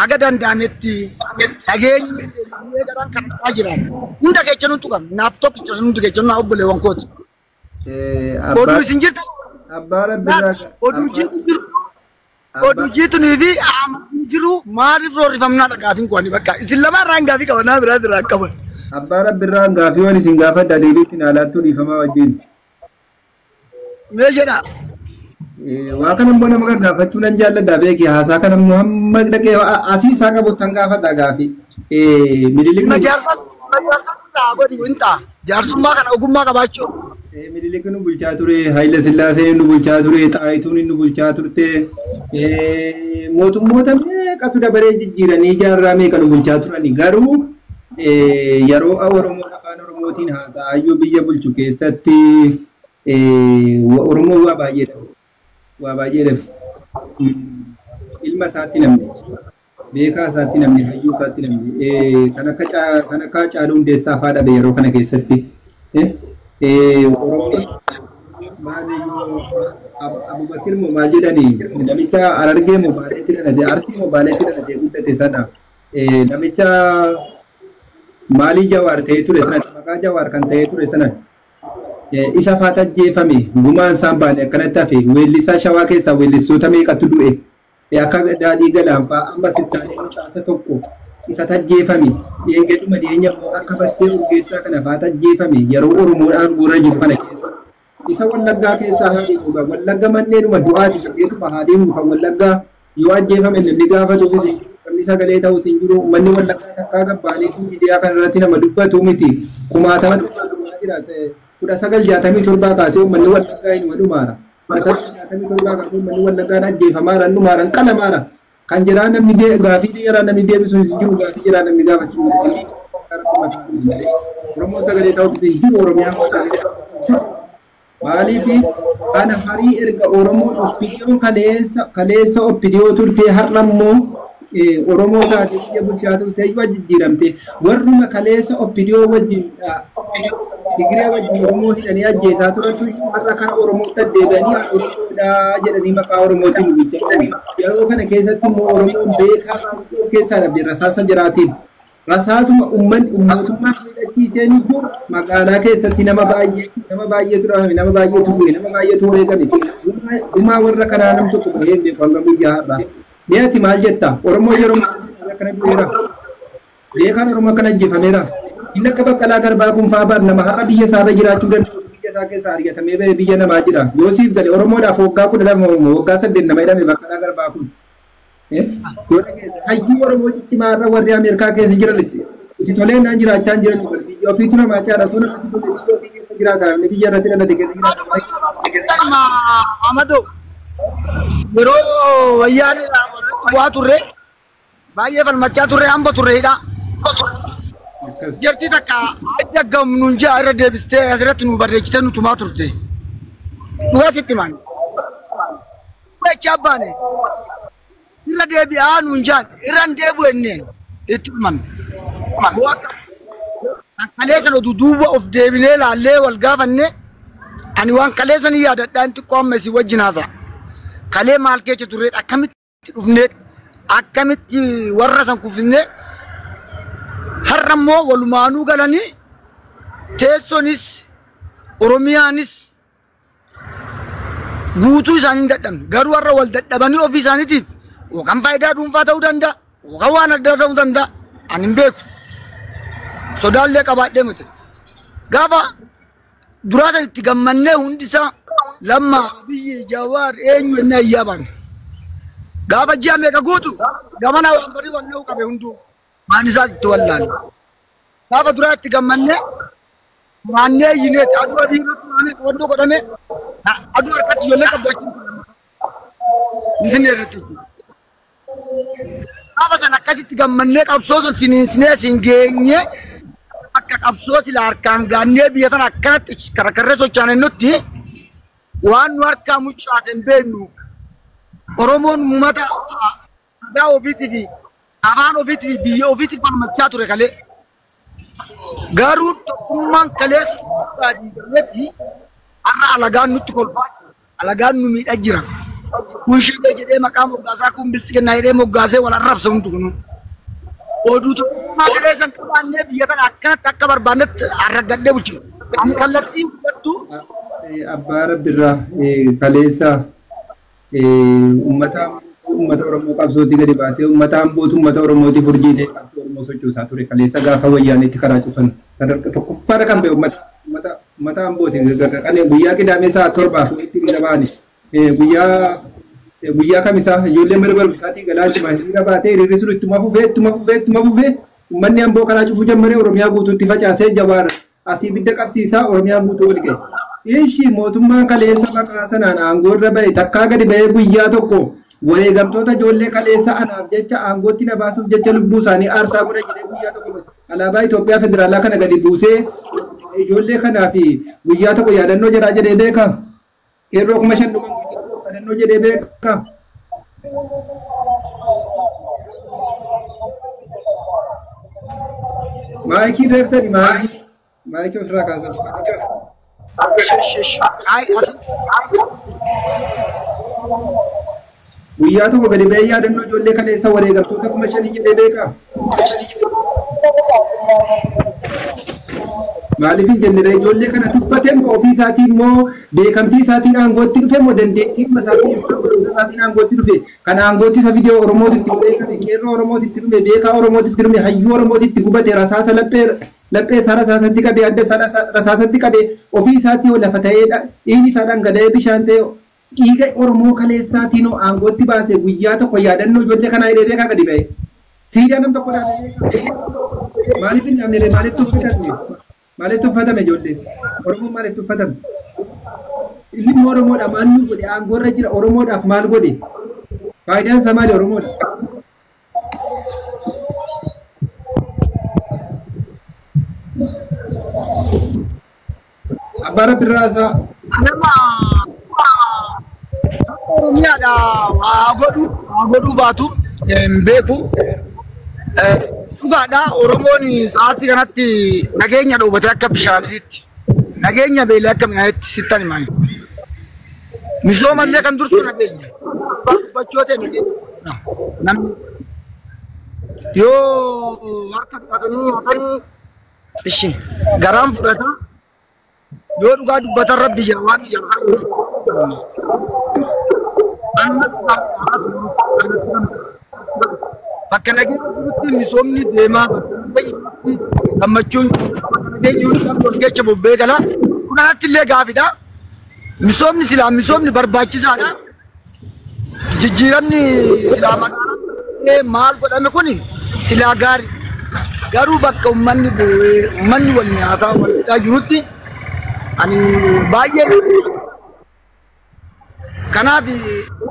aga danda'ametti dhageenyi garan kan jiran hunda keessa nuti kan naaf tokkicha sun hundi keessa naa obboleewwan kooti. Oduu isin jirtu abbaa rabbirraa oduu jiitunii fi jiru maaliif roorrifamnaa dhagaafin kuwani bakka isin lamaan raan gaafii qabanaa biraa qaban. Abbaa rabbirraa gaafii waan isin gaafadha deebiitti naalaattuu dhiifamaa wajjin. Meeshadha. Waa kana immoo nama gaafachuu nan jaalladha beeki haasaa kana immoo hamma dhaqee asii isaa qabu tan gaafadha gaafii. Mililikni jaarsummaa kana ogummaa qabaachuu. Mililikni nu bulchaa ture, Haayile Sillaaseen nu bulchaa ture, Xaayituun nu bulchaa turte, mootummoota meeqatu dabaree jijjiiranii jaarraa meeqa nu bulchaa turani garuu yeroo Oromoo afaan Oromootiin haasa'aa biyya bulchu keessatti Oromoo waa baay'ee dhabe. Ilma isaatti namni, beekaa isaatti namni, hayyuu isaatti namni kan akka Haacaaluu Hundeessaa fa'aa dhabe yeroo kana keessatti. Oromoo Abubakir moo maal jedhanii namicha Harargee moo Baaleetti dhalate Arsii moo Baaleetti dhalate guddate sana namicha maalii Jawaar ta'ee ture sana maqaa Jawaar kan ta'ee ture sana isa faata ajjeefame gumaan isaan baane akkanatti hafe weellisaa Shawaa keessaa weellistoota meeqatu du'e akka daadhii galaan fa'aa amma sittaanee mucaasa tokko isa tajjeefame eeggadhuma dhiyeenya akka bartee urgeessaa kana faata ajjeefame yeroo Oromoodhaan guura jiru kana keessa isa Wallaggaa keessaa haadhiimu Wallagga manneenuma du'aati jedheetuma haadhiimu kan Wallaggaa yoo ajjeefame namni gaafatuuf namni sagalee ta'us hin jiru manni Wallaggaa takkaa gabbaanii kun miidiyaa kana irratti nama dubbatu miti kumaatama dubbatumaa jira 1967 kaasee manni Wallaggaa hin wadumaara 1967 kaasee manni Wallaggaan ajjeefamaara dhumaara qalamaara kan jiraa namni gaafii dhiyeraa namni deebisu hin jiru gaafii jiraa namni gaafachuu Oromoo sagalee ta'uuf hin jiru Oromiyaa maaliif kana harii erga Oromoo oppidiyoon kaleessa oppidiyoo turtee har'ammoo Oromoo taatee biyya bulchaa turtee yoo jijjiiramte warruma kaleessa oppidiyoo wajjin Tigiree wajjin Oromoo hidhanii ajjeesaa turantu har'a kana Oromootti addeebi'anii Oromoodha jedhanii maqaa Oromootiin bulchan yeroo kana keessatti immoo Oromoon beekaa of keessaa dhabde rasaasa jiraatiin rasaasuma uummatummaa hidhachiiseen iyyuu magaalaa keessatti nama baay'eetu dhabame nama baay'eetu bu'e nama baay'eetu wareegame dhumaa warra kanaa nam tokko bahee beeku hanga guyyaa har'aa mi'aati maal jetta Oromoo yeroo akkana du'eera beekaan Oromoo akkana ajjeefameera inni akka Baqqalaa Garbaa kun fa'aa nama har'a biyya isaarra jiraachuu danda'u biyya isaa keessaa argatamee biyya namaa jira Yoosiif gale Oromoodhaaf waggaa 12 waggaa 8 nama hidhame Baqqalaa Garbaa kun hayyuu Oromoo ciccimaarra warri Ameerikaa keessa jiran itti toleenaan jiraachaa jiran biyya ofiitu namaa caadatu namatti tole biyya ofii keessa jiraatan biyya irratti dhalate keessa jiraatan. Amadou yeroo wayyaanee bu'aa turre baay'ee falmachaa turre hamba turreedha. Jarti takka adda gamnuun ja'a irra deebistee asirratti nu barreechitee nu tumaa turte. Dhugaa sitti maan. Beechaa baane. Irra deebi'aa nuun jaan irra deebi'u enneen itti himan. Kaleessan oduu duuba of deebinee laallee wal gaafanne ani waan kaleessan yaadadhaa inni xiqqoo amma isii wajjin haasa'a. Kalee maal keessa turreet akkamitti dhufneet akkamitti warra san kuffisnee har'ammoo walumaanuu galanii teessonis Oromiyaanis guutuu isaanii dadhabne garuu har'a wal dadhabanii ofii isaaniitiif yookaan faayidaa dhuunfaa ta'uu danda'a yookaan waan addaa ta'uu danda'a ani hin beeku sodaallee qabaadhee miti gaafa duraasan itti gammannee hundisaa Lamma biyyi Jawaar eenyu inni ayyaban gaafa ji'a meeqa guutu gamana waan bari wallee qabe hunduu maan isaa itti wallaan gaafa duraa itti gammanne maannee yinee aduu adii irratti wandoo godhame aduu harkatti ijoollee qabdachuun irratti gaafa san akkasitti gammannee qabsoo san siniinsinee sin geenye akka qabsoo sila harkaan gaannee biyya sana akkanatti karakarree sochaane nutti waan nu harkaa mucaaten beeknu Oromoon uummata aadaa ofiitii fi afaan ofiitii fi biyya ofiitii falmachaa ture kalee garuu tokkummaan kalee diigametti har'a alagaan nutti kolfaa alagaan nu miidhaa jira kun shiree jedhee maqaa moggaasaa kun bilisi kennaa jedhee moggaasee wal arrabsa hundu kunu oduu tokkummaa kalee san qabaannee biyya kana akkanatti akka barbaannetti arraggadhee bulchina ani kallattii fudhattu Abbaa Rabbirraa kaleessa ummata Oromoo qabsootti gadi baasee ummata Ambootu ummata Oromootiif urjii ta'e qabsoo Oromoo sochoosaa ture kaleessa gaafa wayyaanitti karaa cufan tokkoffaadha kan ba'e ummata Ambooti guyyaa qidaamee sa'a 7 itti hiriira ba'ani guyyaa kamisaa ijoollee mana barumsaatii galaatti hiriira baatee hiriirri sun ittuma fufee ummanni Amboo karaa cufuu jammaree Oromiyaa guutuutti facaasee Jawaar asii bidda qabsiisaa Oromiyaa guutuu wal ga'e. Ishi mootummaan kaleessa maqaa sanaan aangoo irra ba'e takkaa gadi ba'ee guyyaa tokko wareegamtoota ijoollee kaleessa anaaf jecha aangootti na baasuuf jecha lubbuu isaanii aarsaa godha jedhee guyyaa tokko alaabaa Itoophiyaa federaalaa kana gadi buusee ijoollee kanaaf guyyaa tokko yaadannoo jedhaa jedhee beeka. Qeerroo 5,000 yaadannoo jedhee beeka. Maayikii deektani maayikii ofirraa kaasan. Guyyaa tokko gadi ba'ee yaadannoo ijoollee kaleessa wareegamtoota 5,000 jedhee beeka. Maaliif hin jenne ijoollee kana tuffatee moo ofii isaatii immoo beekamtii isaatiin aangootti dhufe moo dandeettii isaatiin aangootti dhufe kan aangootti isa fidee Oromootitti wareegame qeerroo Oromootitti dhume beekaa Oromootitti dhume hayyuu Oromootitti gubate rasaasa laphee isaa rasaasatti qabee adda isaa rasaasatti qabee ofii isaatii lafa ta'eedha dhiigni isaa dhangala'ee bishaan ta'e dhiiga Oromoo kaleessaatiin aangootti baasee guyyaa tokko yaadannoo ijoollee kanaa hidhee beekaa gadi ba'e siidaa nam tokko dhaabee maaliif hin dhaabne maaliif tuffatame maaliif tuffatame ijoollee Oromoon maaliif tuffatame inni Oromoodha maal nu godhe aangoo irra jira Oromoodhaaf maal godhe faayidaan isaa maali Oromoodha. Abbaa Rabbirraa nama Oromiyaadha waa godhuu baatu hin beeku. Dhugaadha Oromoon sa'aatii kanatti nageenya dhoowwate akka bishaanitti nageenya beelee akka midhaanitti sittan himan. Misoomallee kan dursu nageenya. Dubbachoo ta'e nageenya. Namni yoo harka dhiqatanii ishi garaan fudhata yoo dhugaa dubbatan rabbi jira waan bakka nageenya misoomni deemaa gammachuun nageenya dorgecha bobbee gala kunatti illee gaafidha misoomni silaa misoomni barbaachisaadha jijjiiramni silaa magaalaa maal godhame kuni silaa gaarii garuu bakka ummanni wal nyaataa wal hidhaa jirutti ani baay'ee kanaaf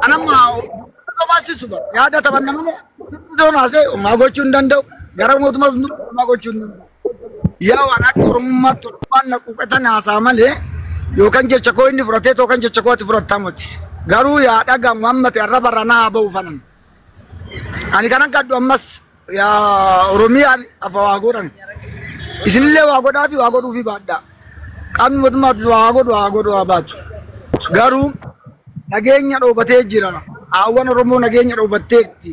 anamma baasisu yaada tabanna malee doonase maa gochuu hin danda'u gara mootummaas maa gochuu hin danda'u yaa waan akka oromummaatti waan naquuqatan haasaa malee yookaan jecha koo inni fudhatee yookaan jecha koo itti fudhatamutti garuu yaa dhagamu hammate arraba irra naa ba'u fanan ani kanan gaddu ammas yaa Oromiyaan afa waa godhan isinillee waa godhaa fi waa godhuu fi baadhaa qaamni mootummaattis waa godhu waa baatu garuu nageenya dhoobatee jira. Awan Oromoo nageenya dhoobatteetti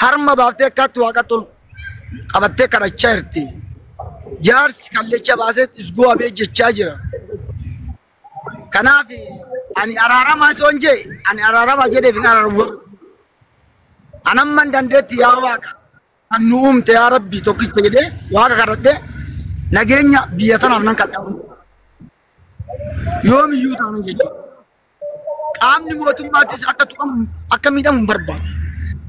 harma baaftee akkatti waaqa tolu qabattee kadhachaa jirti. Jaarsi kallecha baasee isgoo abee jechaa jira. Kanaaf ani araaramaa soon jee ani araaramaa jedheef hin araaramu. Anamman dandeetti yaa waaqa kan nu uumte yaa rabbi tokkicha jedhee waaqa kadhadhee nageenya biyya tanaaf nan kadhamu. Yoomiyyuu taanu jechuudha. Qaamni mootummaattis akka miidhamu hin barbaadu.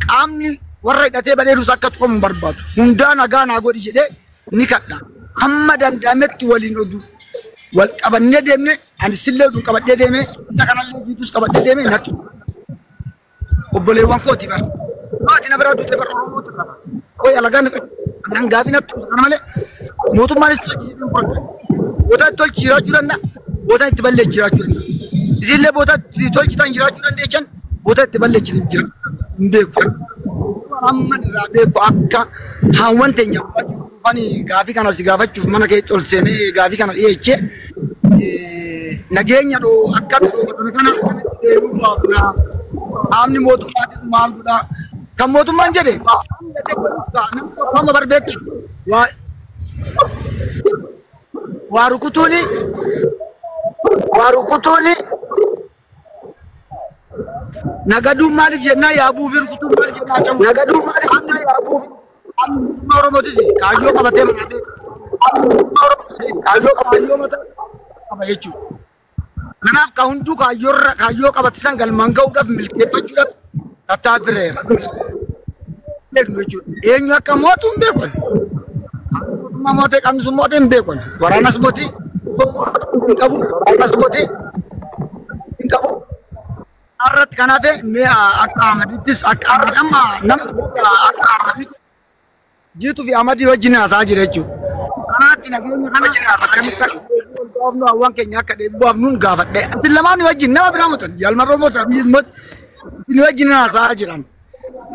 Qaamni warra hidhatee badeerus akka tuqamu hin barbaadu. Hundaa nagaa naa godhi jedhee ni kadha. Hamma danda'ametti waliin oduu. Wal qabannee deemne ani sillee oduu qabadhee deeme isa kanallee jiitus qabadhee deeme natti. Obboleewwan kooti bara. Maati na biraa duute bara Oromoota qaba. Koy alagaan nan gaafi natti kana malee mootummaanis jiidhin godha. Boota itti tolchi jiraachuu danda'a. Boota itti ballee jiraachuu danda'a. Isillee boota itti tolchitan jiraachuu dandeechan boota itti ballee jiraachuu hin beeku. Amma irraa beeku akka haawwan teenya ani gaafi kana si gaafachuuf mana kee ol seenee gaafi kana dhiyeechee nageenya dhoo akka dhoo kana deemuu baafna. Qaamni mootummaatis maal godhaa kan mootummaan jedhe nama barbeetti waa rukutuuni nagaduun maaliif jennaa yaabuufi rukutuun maaliif jennaa camu nagaduun maaliif jennaa yaabuufi Oromootis kaayyoo qabatee manaatee kaayyoo qaba jechuudha. Kanaaf ka hunduu kaayyoo qabatisan galmaan ga'uudhaaf milkeeffachuudhaaf tattaafireera. Beeknu jechuudha. Eenyu akka mootu hin beekon. Mootummaa mootee qabni sun mootee hin beekon. Waraanas mootii hin qabu. Waraanas mootii hin qabu. Irratti kanaaf akka Ahmadittis akka amma nama akka Ahmaditti jiituu fi Ahmadii wajjin haasaa jira jechuudha. Kanaatti nageenya kana akkamitti baafnu hawwan keenya akka deebi'uuf nuun gaafadhe. Isin lamaan wajjin nama biraa mutan jaalmarroo mootaa biyyi ismooti isin wajjin haasaa jiran.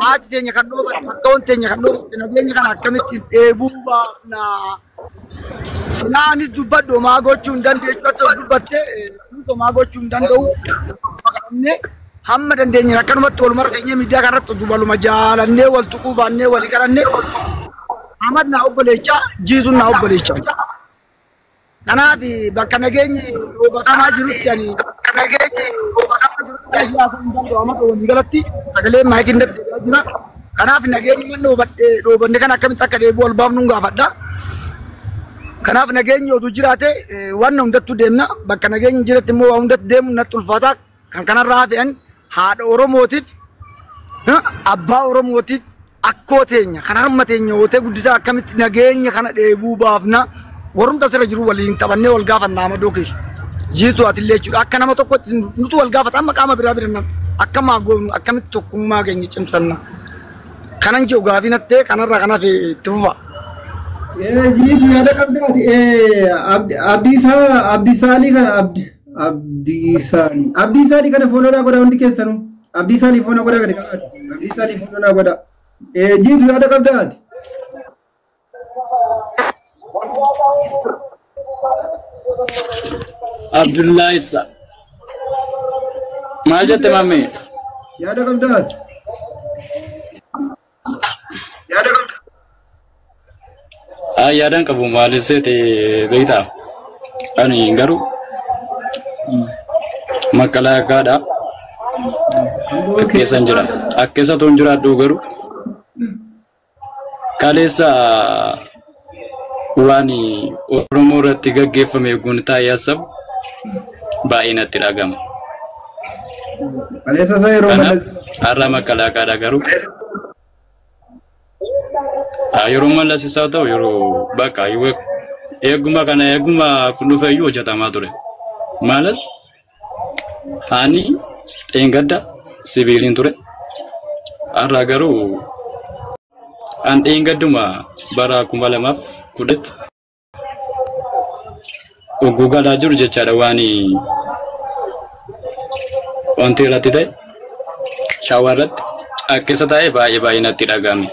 Haati teenya kan dhoobatte akkaawwan teenya kan dhoobatte nageenya kana akkamitti deebuu baafna. Silaanis dubbadhu homaa gochuu hin dandeessu akka dubbatte homaa gochuu hin danda'u. Hamma dandeenye akkanumatti walumarra keenya miidiyaa kanarratti dubaluma jaalannee wal tuquu baannee walii qarannee Ahmad naa obboleechaa jiituun naa obboleechaa. Kanaaf bakka nageenyi dhoobbatamaa jirutti ani bakka nageenyi dhoobbatamaa jirutti Ahmad walii galatti sagalee maayikiin daddeebi'aa jira. Kanaaf nageenyi manni dhoobbanne kan akkamitti akka deebi'u wal baafnu hin gaafadha. Kanaaf nageenyi oduu jiraate waan hundattuu deemna bakka nageenyi jiratti immoo waan hundatti deemu natti ulfaataa kan kanarraa fe'an haadha Oromootiif abbaa Oromootiif akkoo teenya kan harma teenya hootee guddisaa akkamitti nageenya kana deebuu baafna warrumta sirra jiru waliin taphannee wal gaafanna Ahmadoo keessa jiitu atillee jechuudha akka nama tokkotti nutu wal gaafata amma qaama biraa biraa akka maa goonu akkamitti tokkummaa keenya cimsanna kanan jiru gaafii nattee kanarraa kanaaf itti fufa. Jiitu yaada qabdaati Abdiisaalii kana Abdiisaalii kana foonodhaa godha hundi keessanuu Abdiisaalii foonoo godha gadi qabaatu Abdiisaalii foonodhaa godha jiitu yaada qabdaati. Abdullahi Isa maal jette mammee? Yaada qabdaati. Yaada qabda. Yaadaan qabu maaliif seete beektaa? Ani garuu makalaakaadha. Akkeessan jira. Akkeessa toon jiraadhu garuu kaleessa waan Oromoo irratti gaggeeffame guntaa yaasabu baay'ee natti dhagama. Kaleessa isaa yeroo har'a makalaakaadha garuu yeroo mallasiisaa ta'u yeroo bakka eeguma kana eeguma kun dhufeeyyuu hojjetamaa ture. Maalas hani dheengadda sibiiliin ture. Har'a garuu an dheengadduma bara 2010 oggogaadhaa jiru jechaadha waan wanti irratti ta'e shaawarratti akkeessa ta'e baay'ee natti dhaga'ame.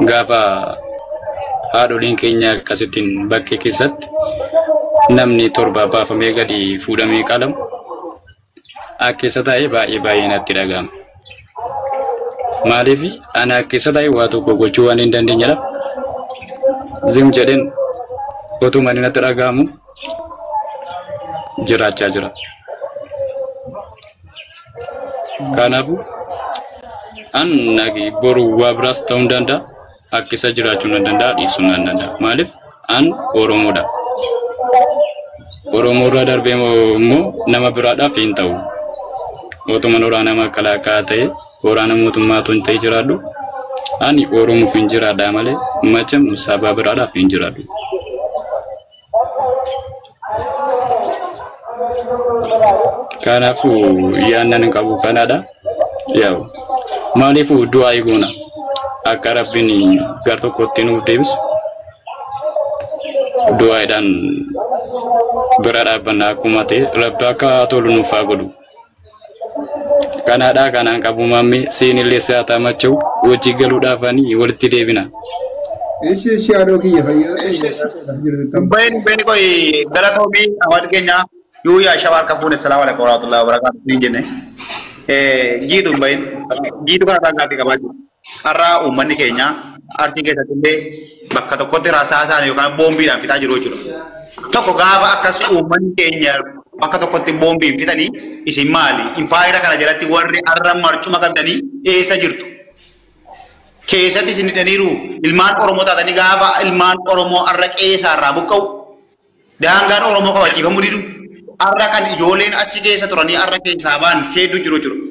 Gaafa haadholiin keenya akkasittiin bakkee keessatti namni torba baafamee gadi fuudhamee qalamu akkeessa ta'e baay'ee natti dhaga'ame. Maaliif ana keessa ta'e waa tokko gochuu waan hin dandeenyeef zim jedheen otuma inni natti dhaga'amu jiraachaa jira. Kanaafuu an nagi boru waa biraas ta'uu hin danda'a. Akka isa jiraachuu hin danda'a dhiisuu hin danda'a. Maaliif an Oromoodha. Oromoo irraa darbee immoo nama biraadhaaf hin ta'u. Mootummaan waraana makalaakaa ta'e waraana mootummaatu hin ta'e jiraadhu. Ani Oromoof hin jiraadha malee macam saba biraadhaaf hin jiraadhu. Kanaafuu yaannan qabu kanaadha. Yaa'u maaliif du'aa eeguuna akka Rabbiin gar tokkotti nuuf deebisu du'aadhaan bira dhaabbanna akkuma ta'e Rabbi akka tolu nuuf haa godhu. Kanaadha kanaan qabu mammi seenillee sa'aataa macha'u hojii galuudhaafanii walitti deebina. Ishi adoo kiyya fayyadamu. Bain koi galatoo bi awwaat keenya yoo yaa shawaar kafuun assalamu alaikum warahmatullahi wabarakatuh ni jenne. Jiitu bain jiitu kana irraa gaaffii qabaa jiru. Har'a uummanni keenya arsii keessatti illee bakka tokkotti rasaasaan yookaan boombiidhaan fixaa jiru jechuudha. Tokko gaafa akkas uummanni keenya bakka tokkotti boombiin fixanii isin maali? Impaayira kana jalatti warri har'a marcuma qabdanii eessa jirtu? Keessatti isin hidhaniiru ilmaan Oromoo taatanii gaafa ilmaan Oromoo har'a qeessaa irraa buqqa'u daangaan Oromoo kabachiifamuu didu har'a kan ijoolleen achi keessa turanii har'a keessaa ba'an hedduu jiru jechuudha.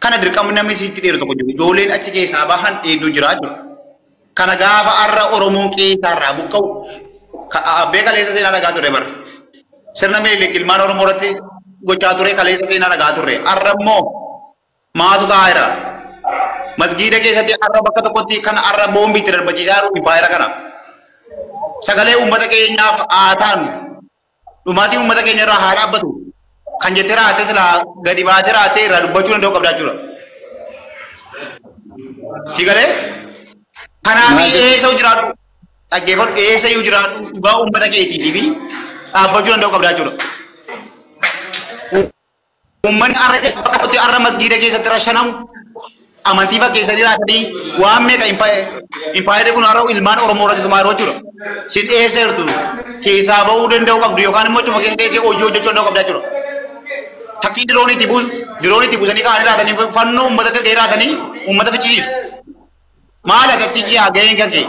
Kana dirqamni namni sitti dheeru tokko jiru ijoolleen achi keessaa bahan hedduu jira jechuudha. Kana gaafa har'a Oromoo qeessaa irraa buqqa'u abbee kaleessa seenaa dhagaa ture bara. Sirna Minilik ilmaan Oromoo irratti gochaa ture kaleessa seenaa dhagaa ture. Har'a immoo maatu ta'aa jira. Masgiida keessatti har'a bakka tokkotti kan har'a boombii itti darbachiisaa jiru impaayira kana. Sagalee uummata keenyaaf haa taanu dhumaatii uummata keenya irraa haa dhaabbatu. Kan jettee raatee silaa gadi baatee raatee irraa dubbachuu danda'u qabdaa jechuudha. Sigalee kanaaf eessa jiraadhu dhaggeeffadhu eessa iyyuu jiraadhu dhugaa uummata keetiitii fi dhaabbachuu danda'u qabdaa jechuudha. Uummanni har'a bakka tokkotti har'a masgiida keessatti rashanamu amantii fakkeessanii raatanii waan meeqa impaayirri kun har'a ilmaan Oromoo irratti tumaa jiru jechuudha. Sin eessa jirtu keessaa bahuu danda'u qabdu yookaan immoo cuma keessa teessee hojii hojjechuu danda'u qabdaa jechuudha. Fakkii diroon itti buusanii kaa'anii raatanii fannoo uummata tirgee raatanii uummata fichisiisu. Maal achi kiyyaa gaheen kake?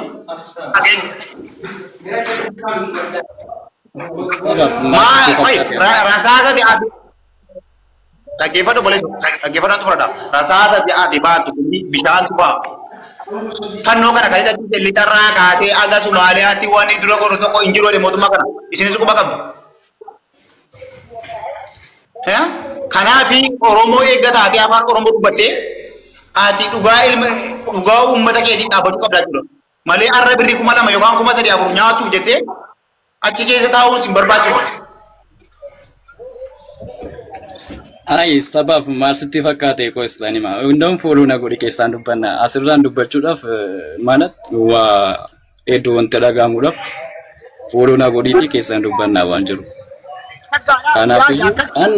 Rasaasa ta'aa dhaggeeffadhu bolee dhaggeeffadhaan turadha. Rasaasa ta'aa baatu bishaan tufaa. Fannoo kana kan hidhatu lixarraa kaasee aga Somaaliyaatti waan dura godhu tokko hin jiru mootummaa kana. Isinis quba qabdu. Kanaafi Oromoo eeggataa ati afaan Oromoo dubbattee ati dhugaa uummata keetii dhaabbachuu qabdaa jechuudha. Malee har'a birrii 2,000 yookaan 3,400 nyaatuuf jettee achi keessa taa'uun sin barbaachisu. Ai sabab maal sitti fakkaate ko islani ma undam fooluu na godhi keessaan dubbanna asirraan dubbachuudhaaf malat waa hedduu wanta dhagaamuudhaaf fooluu na godhiitii keessaan dubbannaa waan jiru. Kanaaf an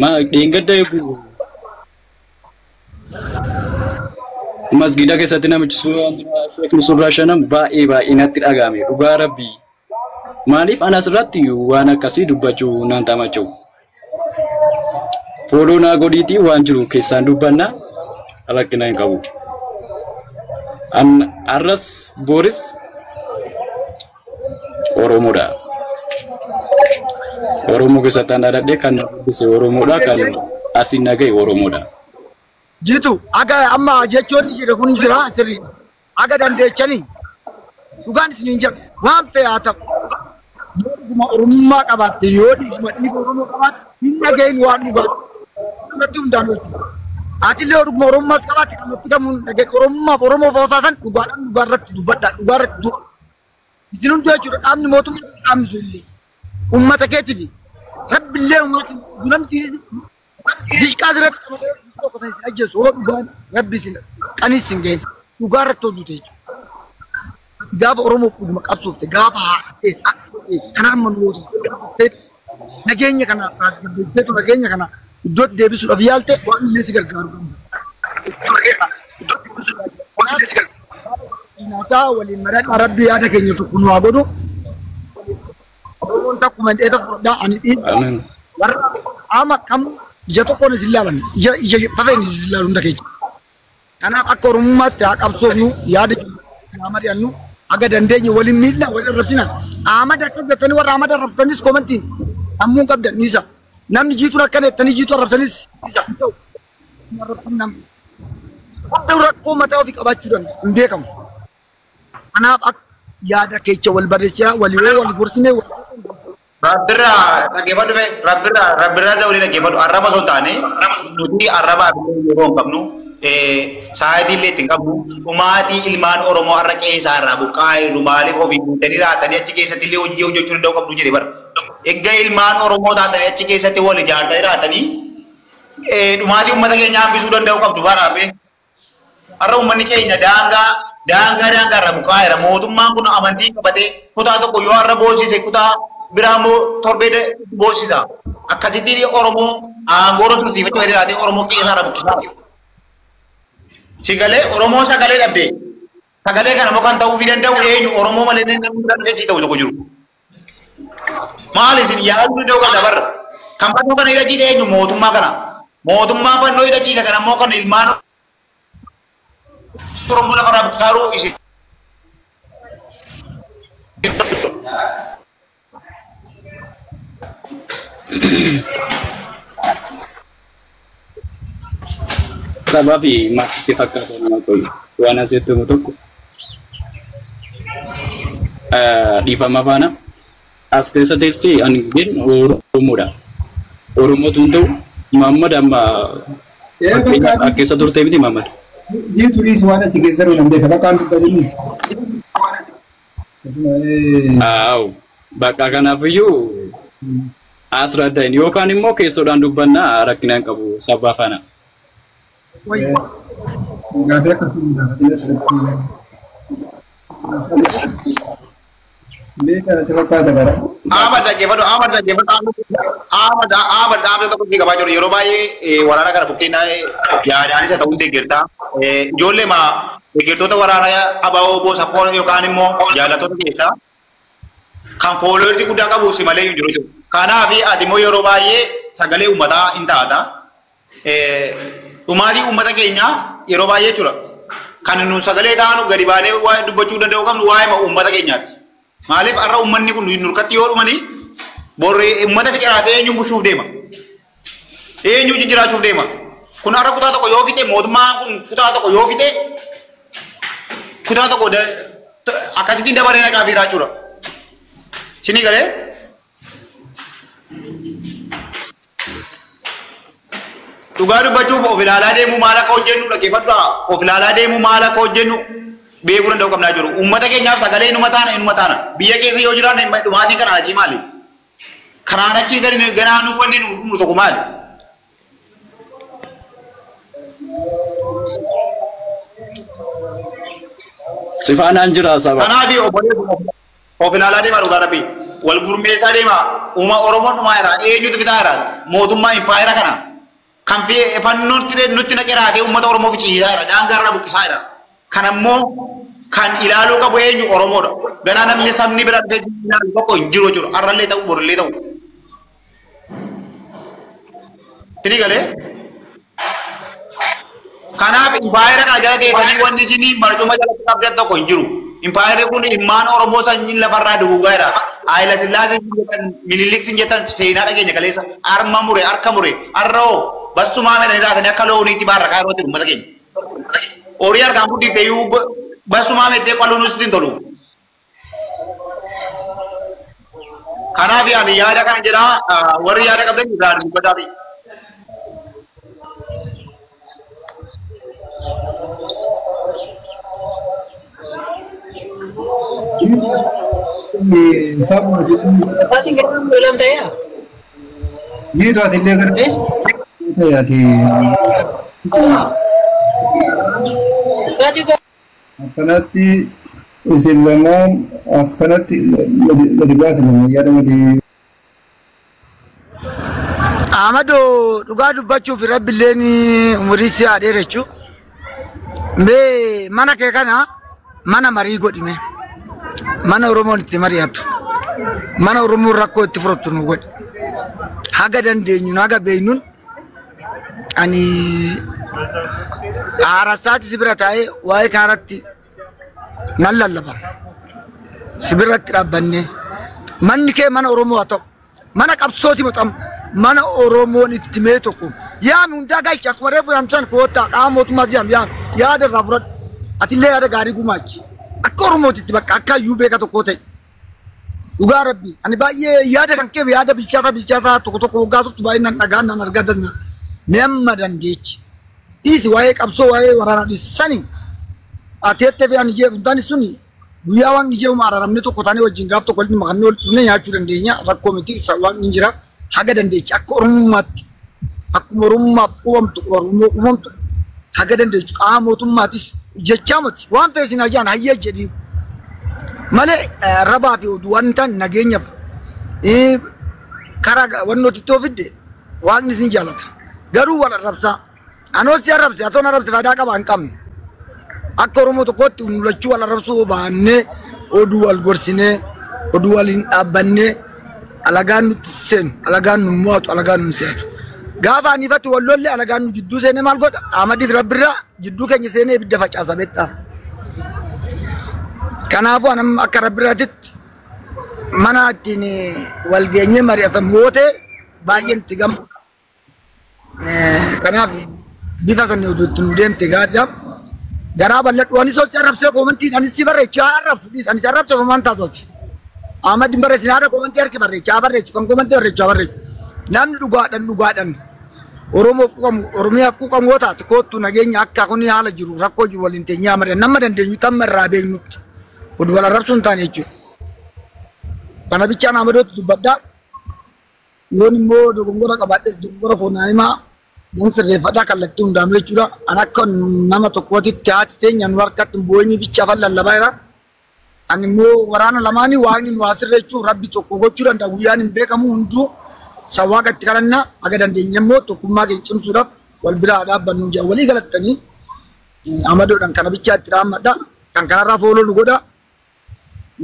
ma dheengadda eegu masgiida keessatti namichi suuraa shanam baay'ee natti dhagaame dhugaa rabbii maaliif an asirratti waan akkasii dubbachuu nan tamachuu. Fooluu na godhiitii waan jiru keessaan dubbanna rakkina hin qabu. Arras Boris Oromoodha. Oromoo keessatti andadhee kan dubbise Oromoodha kan asiin nagaye Oromoodha. Jitu aga amma jechoon jira kun jira sirri aga dandeechanii dhugaan isin hin jedhu waan fe'aa ta'u dhuguma Oromummaa qabaatte yoo dhuguma dhiiga Oromoo qabaatte hin nagayin waan dhugaatu. Mati undang itu. Ati le orang Oromoo sekarang kita mesti kamu negeri Oromoo fausasan ugarat tu. Di sini dia curang kami mau tu kami suli. Umat kita ni. Rabbi le umat gulam ti. Diskadrat kau saya aja soal ugar Rabbi sini. Kani singgen ugarat tu tu. Gapa Oromoo umat kapsul te gapa karena menurut negerinya karena itu negerinya karena Dot Davis of Yalte, one list gargaru. Nasa waliin maran Rabbi yaada keenya tokko nu haa godhu. Oromoon takkuma dheeta fudhaa ani Amen. warra ama kam ija tokkoon isin ilaalan ija fafeen isin ilaalu hunda keenya. Kanaaf akka Oromummaatti haa qabsoofnu yaada haa mari'annu aga dandeenye waliin miidhna waliin arrabsina. Ahmad akka jettanii warra Ahmad arrabsitanis komantiin sammuun qabdan niisa. Namni jiituun akkana jettanii jiituu arrabsanis niisa. Wanta rakkoo mataa ofii qabaachuu danda'u hin beekamu. Kanaaf akka yaada keenya wal barreessinaa walii wal gorsinee Rabbirra dhaggeeffadhu fe rabbirra zawwanii dhaggeeffadhu arraba osoo taane nuti arraba yeroo hin qabnu sa'aatii illee ittiin qabnu dhumaatii ilmaan Oromoo har'a qeessaa irraa buqqaa'ee maaliif ofii guutanii raatanii achi keessatti illee hojii hojjechuu danda'u qabdu jedhe bara. Egaa ilmaan Oromoo taatanii achi keessatti wal ijaaranii raatanii dhumaatii uummata keenya hambisuu danda'u qabdu baraabe. Har'a uummanni keenya daangaa irra buqqaa'eera. Mootummaan kun amantii qabatee kutaa tokko yoo har'a boosise kutaa biraa immoo torbee boosisa. Akkasitti Oromoo aangoora tursiifachuu fedhe Oromoo qeessaa irra buqqisaa. Sagalee Oromoo sagalee dhabde. Sagalee kana immoo kan ta'uu danda'u eenyu Oromoo malee namni dhufee ta'u tokko jiru. Maali isin yaaduu danda'u kan dabarra. Kan fannoo kana hidhachiise eenyu mootummaa kana. Mootummaa fannoo hidhachiise kana immoo kan ilmaan Oromoo lafa irraa buqqaaruu isin. Sababi masih fakkaatu nama koyi waan asitti himu tokko dhiifama faana as keessatti angin Oromoodha. Oromoo tuntuu Muhammad amma keessa turte miti Muhammad. Dia tulis waan achi keessa jiru namni bakka dubbataniif. Bakka kanaafiyyuu asraddan yookaan immoo keessoodhaan dubbannaa rakkinaan qabu sababa faana. Gaafa akkasuma gaafatanii asirratti beekaa natti fakkaata gara. Ahmad dhaabni tokko itti qabaa jiru yeroo baay'ee waraana kana bukkeenaa yaadaanis haa ta'u deeggartaa. Ijoollee deeggartoota waraanaa ABO Boosafoo yookaan immoo jaallattoota keessaa kan foolootii guddaa qabu si malee jiru. Kanaaf ati immoo yeroo baay'ee sagalee uummataa hin taata. Dhumaatii uummata keenyaa yeroo baay'ee tura. Kan nu sagalee taanu gadi baanee waa'ee dubbachuu danda'u qabnu waa'ee uummata keenyaati. Maaliif har'a uummanni kun nurkatti yoo dhumanii borree uummata fixiraatee eenyuun bushuuf deema? Eenyuu jijjiirachuuf deema? Kun har'a kutaa tokko yoo fixe mootummaan kun kutaa tokko yoo fixe kutaa tokko akkasittiin dabaree naqaa fi jiraachuudha. Sini galee? Dhugaa dubbachuuf of ilaalaa deemuu maal akka hojjennu dhaggeeffadhaa. Of ilaalaa deemuu maal akka hojjennu beekuu danda'u qabnaa jiru. Uummata keenyaaf sagalee inuma taana. Biyya keessa yoo jiraanne dhumaatiin kanaan achii maali? Kanaan achii ganaanuu wanni nu tokko maali? Sifaanaan jira saba. Kanaaf of ilaalaa deemaa dhugaa rabbii. Wal gurmeessaa deemaa. Oromoon dhumaa jira. Eenyutu fitaa jira? Mootummaa impaayera kana. Kan fannoon nutti naqiraatee uummata Oromoo ficiisaa jira. Daangaa irraa buqqisaa jira. Kanammoo kan ilaaluu qabu eenyu Oromoodha. Ganaa namni sabni bira dhufee ilaalu tokko hin jiru jechuudha. Har'allee ta'u borillee ta'u. Tini galee? Kanaaf impaayera kana jala teessanii wanni isinii marcuma jalatti qabdan tokko hin jiru. Impaayerri kun ilmaan Oromoo sanyiin lafarraa duguugaa jira. Haayila Sillaasee Minilik jettan seenaa dhageenya kaleessa harma mure harka mure har'oo basumaa meedhaan jiraatanii akka looniitti baarrakaa yeroo uummata keenya. Horii harkaan guddiftee iyyuu basumaa meettee qaluu nuti hin tolu. Kanaaf yaada kana jedha warri yaada qabdan irraa dubbataa fi. Gitu hati dia kan? Hati. Akanati isilaman akanati dari bahasa nama ya dengan di. Amado dhugaa dubbachuuf rabbiilleen umurii si haadheera jechuun mee mana kee kana mana marii godhime. Mana Oromoon itti mari'atu. Mana Oromoon rakkoo itti furatu nu godhi. Haga dandeenyu haga beeynuun ani aarasaati sibira taa'ee waa'ee kanarratti nan lallaba. Sibiratti dhaabbanne manni kee mana Oromoo haa ta'u. Mana qabsooti maxam mana Oromoon itti mee tokko yaami hundaa galcha akkuma reefu yaamsan koottaa qaama mootummaa yaada irraa fudhadhu. Atillee yaada gaarii gumaachi. Akka Oromootitti bakka akka iyyuu beeka tokko ta'e. Dhugaa Rabbi ani baay'ee yaada kan kee yaada bilchaataa tokko hoggaasutti baay'inaan dhagaan nan argaa danna. Mee amma dandeechi. Dhiisi waa'ee qabsoo waa'ee waraanaa dhiisanii ateettee beekan ijee hundaani suni guyyaa waan ijee uma araramne tokko taanee wajjin gaaf tokko walitti makannee walitti dhufnee nyaachuu dandeenya rakkoo miti isa waan ni jira haga dandeechi akka Oromummaatti akkuma Oromummaaf quufamtu haga dandeechi qaama mootummaatis jechaa miti waan feesin ajaan hayyee jedhiin malee rabaa fi oduu waan ta'an nageenyaaf karaa wannooti ittoo fidde waaqni sin jaalata garuu wal arrabsaa anoos si arrabse atoon arrabse faayidaa qaba hin qabne akka Oromoo tokkotti mul'achuu wal arrabsuu baannee oduu wal gorsinee oduu waliin dhaabbannee alagaan nutti seenu alagaan nu mo'atu alagaan nu seetu gaafa anifatti wallollee alagaan nu jidduu seenee maal godha Ahmadiif Rabbirraa jidduu keenya seenee ibidda facaasa beektaa kanaafuu anam akka Rabbirraatitti mana ittiin wal geenyee mari'atan mootee baay'een itti gamu kanaaf bifa sanni oduu itti nu deemte gaadhaa garaa bal'adhu anis sochi arrabsee koomantii anis si barreechaa arrabsu anis arrabsee kooman taatooti Ahmad hin barreessin haadha koomantii harki barreechaa barreechu kan koomantii barreechaa barreechu namni dhugaadhaan Oromoof quuqamu Oromiyaaf quuqamu yoo taate koottu nageenya akka kuni haala jiru rakkoo jiru waliin teenyaa mari'an nama dandeenyu tamma irraa beeknutti oduu wal arrabsuu hin taane jechuudha. Kana bichaan Ahmadootti dubbadhaa yoon immoo dogongora qabaadhes dogongora foonaa himaa nan sirreeffadhaa kallattii hundaanuu jechuudha. An akka nama tokkootitti haati teenya nu harkatti boo'inii bichaa afaan lallabaa jira. Ani immoo waraana lamaanii waaqni nu asirreechuu rabbi tokko gochuu danda'a guyyaan hin beekamu hunduu sawwaa gatti kadhannaa haga dandeenya immoo tokkummaa keenya cimsuudhaaf wal biraa dhaabbannu jaa walii galattanii Ahmadoodhaan kana bichaa itti dhaammadha. Kan kanarraa fooloo nu godha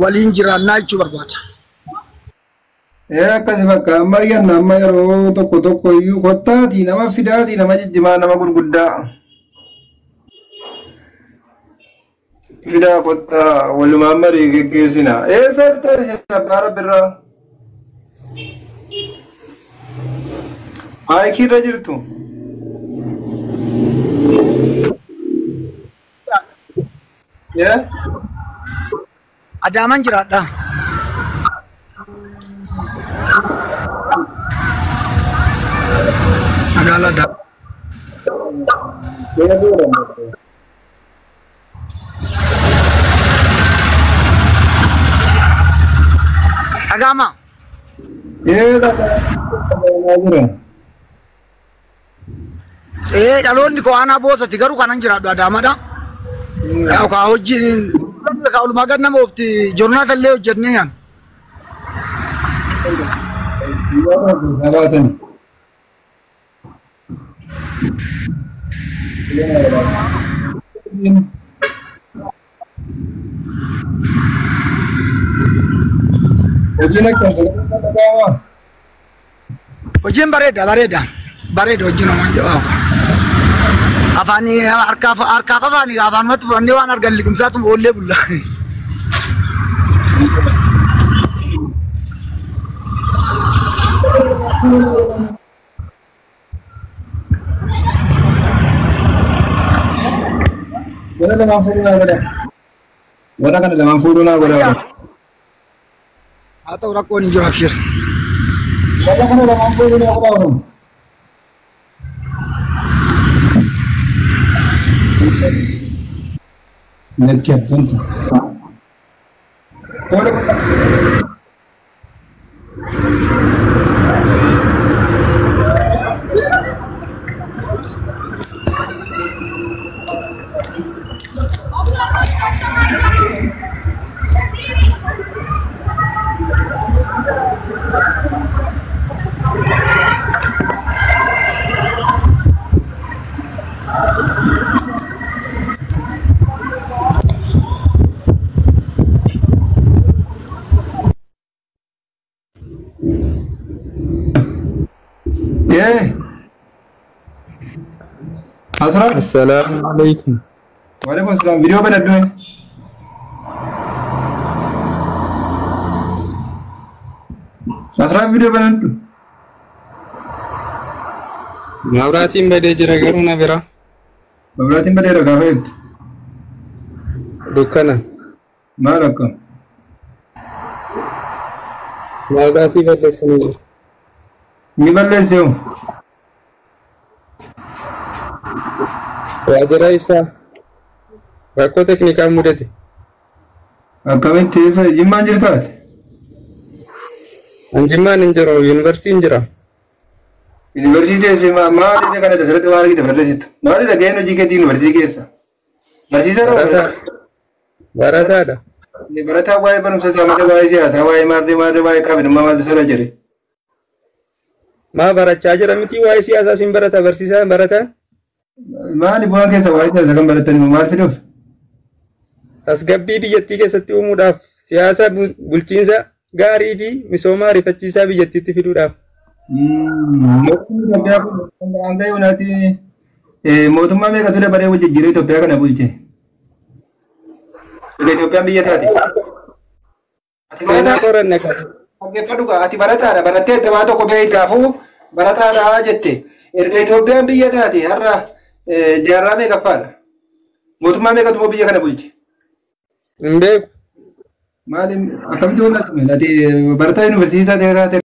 waliin jiraannaa jechuu barbaada. Akkasi bakka mari'anna amma yeroo tokko iyyuu kottaati nama fidaati nama jijjimaa nama gurguddaa fidaa kottaa walumaan marii geggeessina eessatti abbaa Rabbirraa maayikiirra jirtu Adaaman jiraadha. Magaalaa Adaaman. Agama. Dhaloonni koo aanaa boosatti garuu kanan jiraadhu Adaamadha. Kaa hojiin kaa oolmaa gad nama oofti joornaata illee hojjennee yan. Hojiin bareeda hojiin homaa jedhamu. Afaan harkaaf afaan afaanumatti fudhannee waan argan liqimsaatu oollee bulla. Warra lamaan fuudhunaa godha. Warra kana lamaan fuudhunaa godha. Haa ta'u rakkoon hin jiru abshir. Warra kana lamaan fuudhunaa godha. Net kepuntu. Asra. Assalamualaikum. Waalaikumsalam. Video banaddu. Asra video banaddu. Mabratiin badee jira garuu na bira. Mabratiin badee ragaa feetu. Dukkana. Maal akka? Mabraatii balleessanii jiru. Ni balleesseewu. Waajjira ibsaa. Rakkoo teknikaa mudate. Akkamitti jimmaan jirtaati? Anjimmaan hin jiru, yuunivarsiitiin jira. Yuunivarsiitii maalidha kana dasarratti maal gita barreessitu? Maalidha gaheen hojii keetii yuunivarsiitii keessa? Barsiisaa dha? Barataadha. Barataa waa'ee barumsa isaa malee waa'ee siyaasaa waa'ee maardee waa'ee qabinummaa maaltu sana jedhe? Maa barachaa jira miti waa'ee siyaasaa sin barata barsiisaa barataa? Maali bu'aan keessa waa'ee siyaasaa kan baratan maal fiduuf? Tasgabbii biyyattii keessatti uumuudhaaf siyaasa bulchiinsa gaarii fi misooma ariifachiisaa biyyattiitti fiduudhaaf. Hanga yoonaatti mootummaa meeqatu dabaree jijjiiree Itoophiyaa kana bulche? Itoophiyaan biyya taati. Ati barataadha. Barattee itti waa tokko beektaafuu barataadha jette. Erga Itoophiyaan biyya taati har'a jaarraa meeqaffaadha? Mootummaa meeqatu biyya kana bulche? Hin beeku. Maali akkamitti oolatti? Ati barataa yuunivarsiitii taate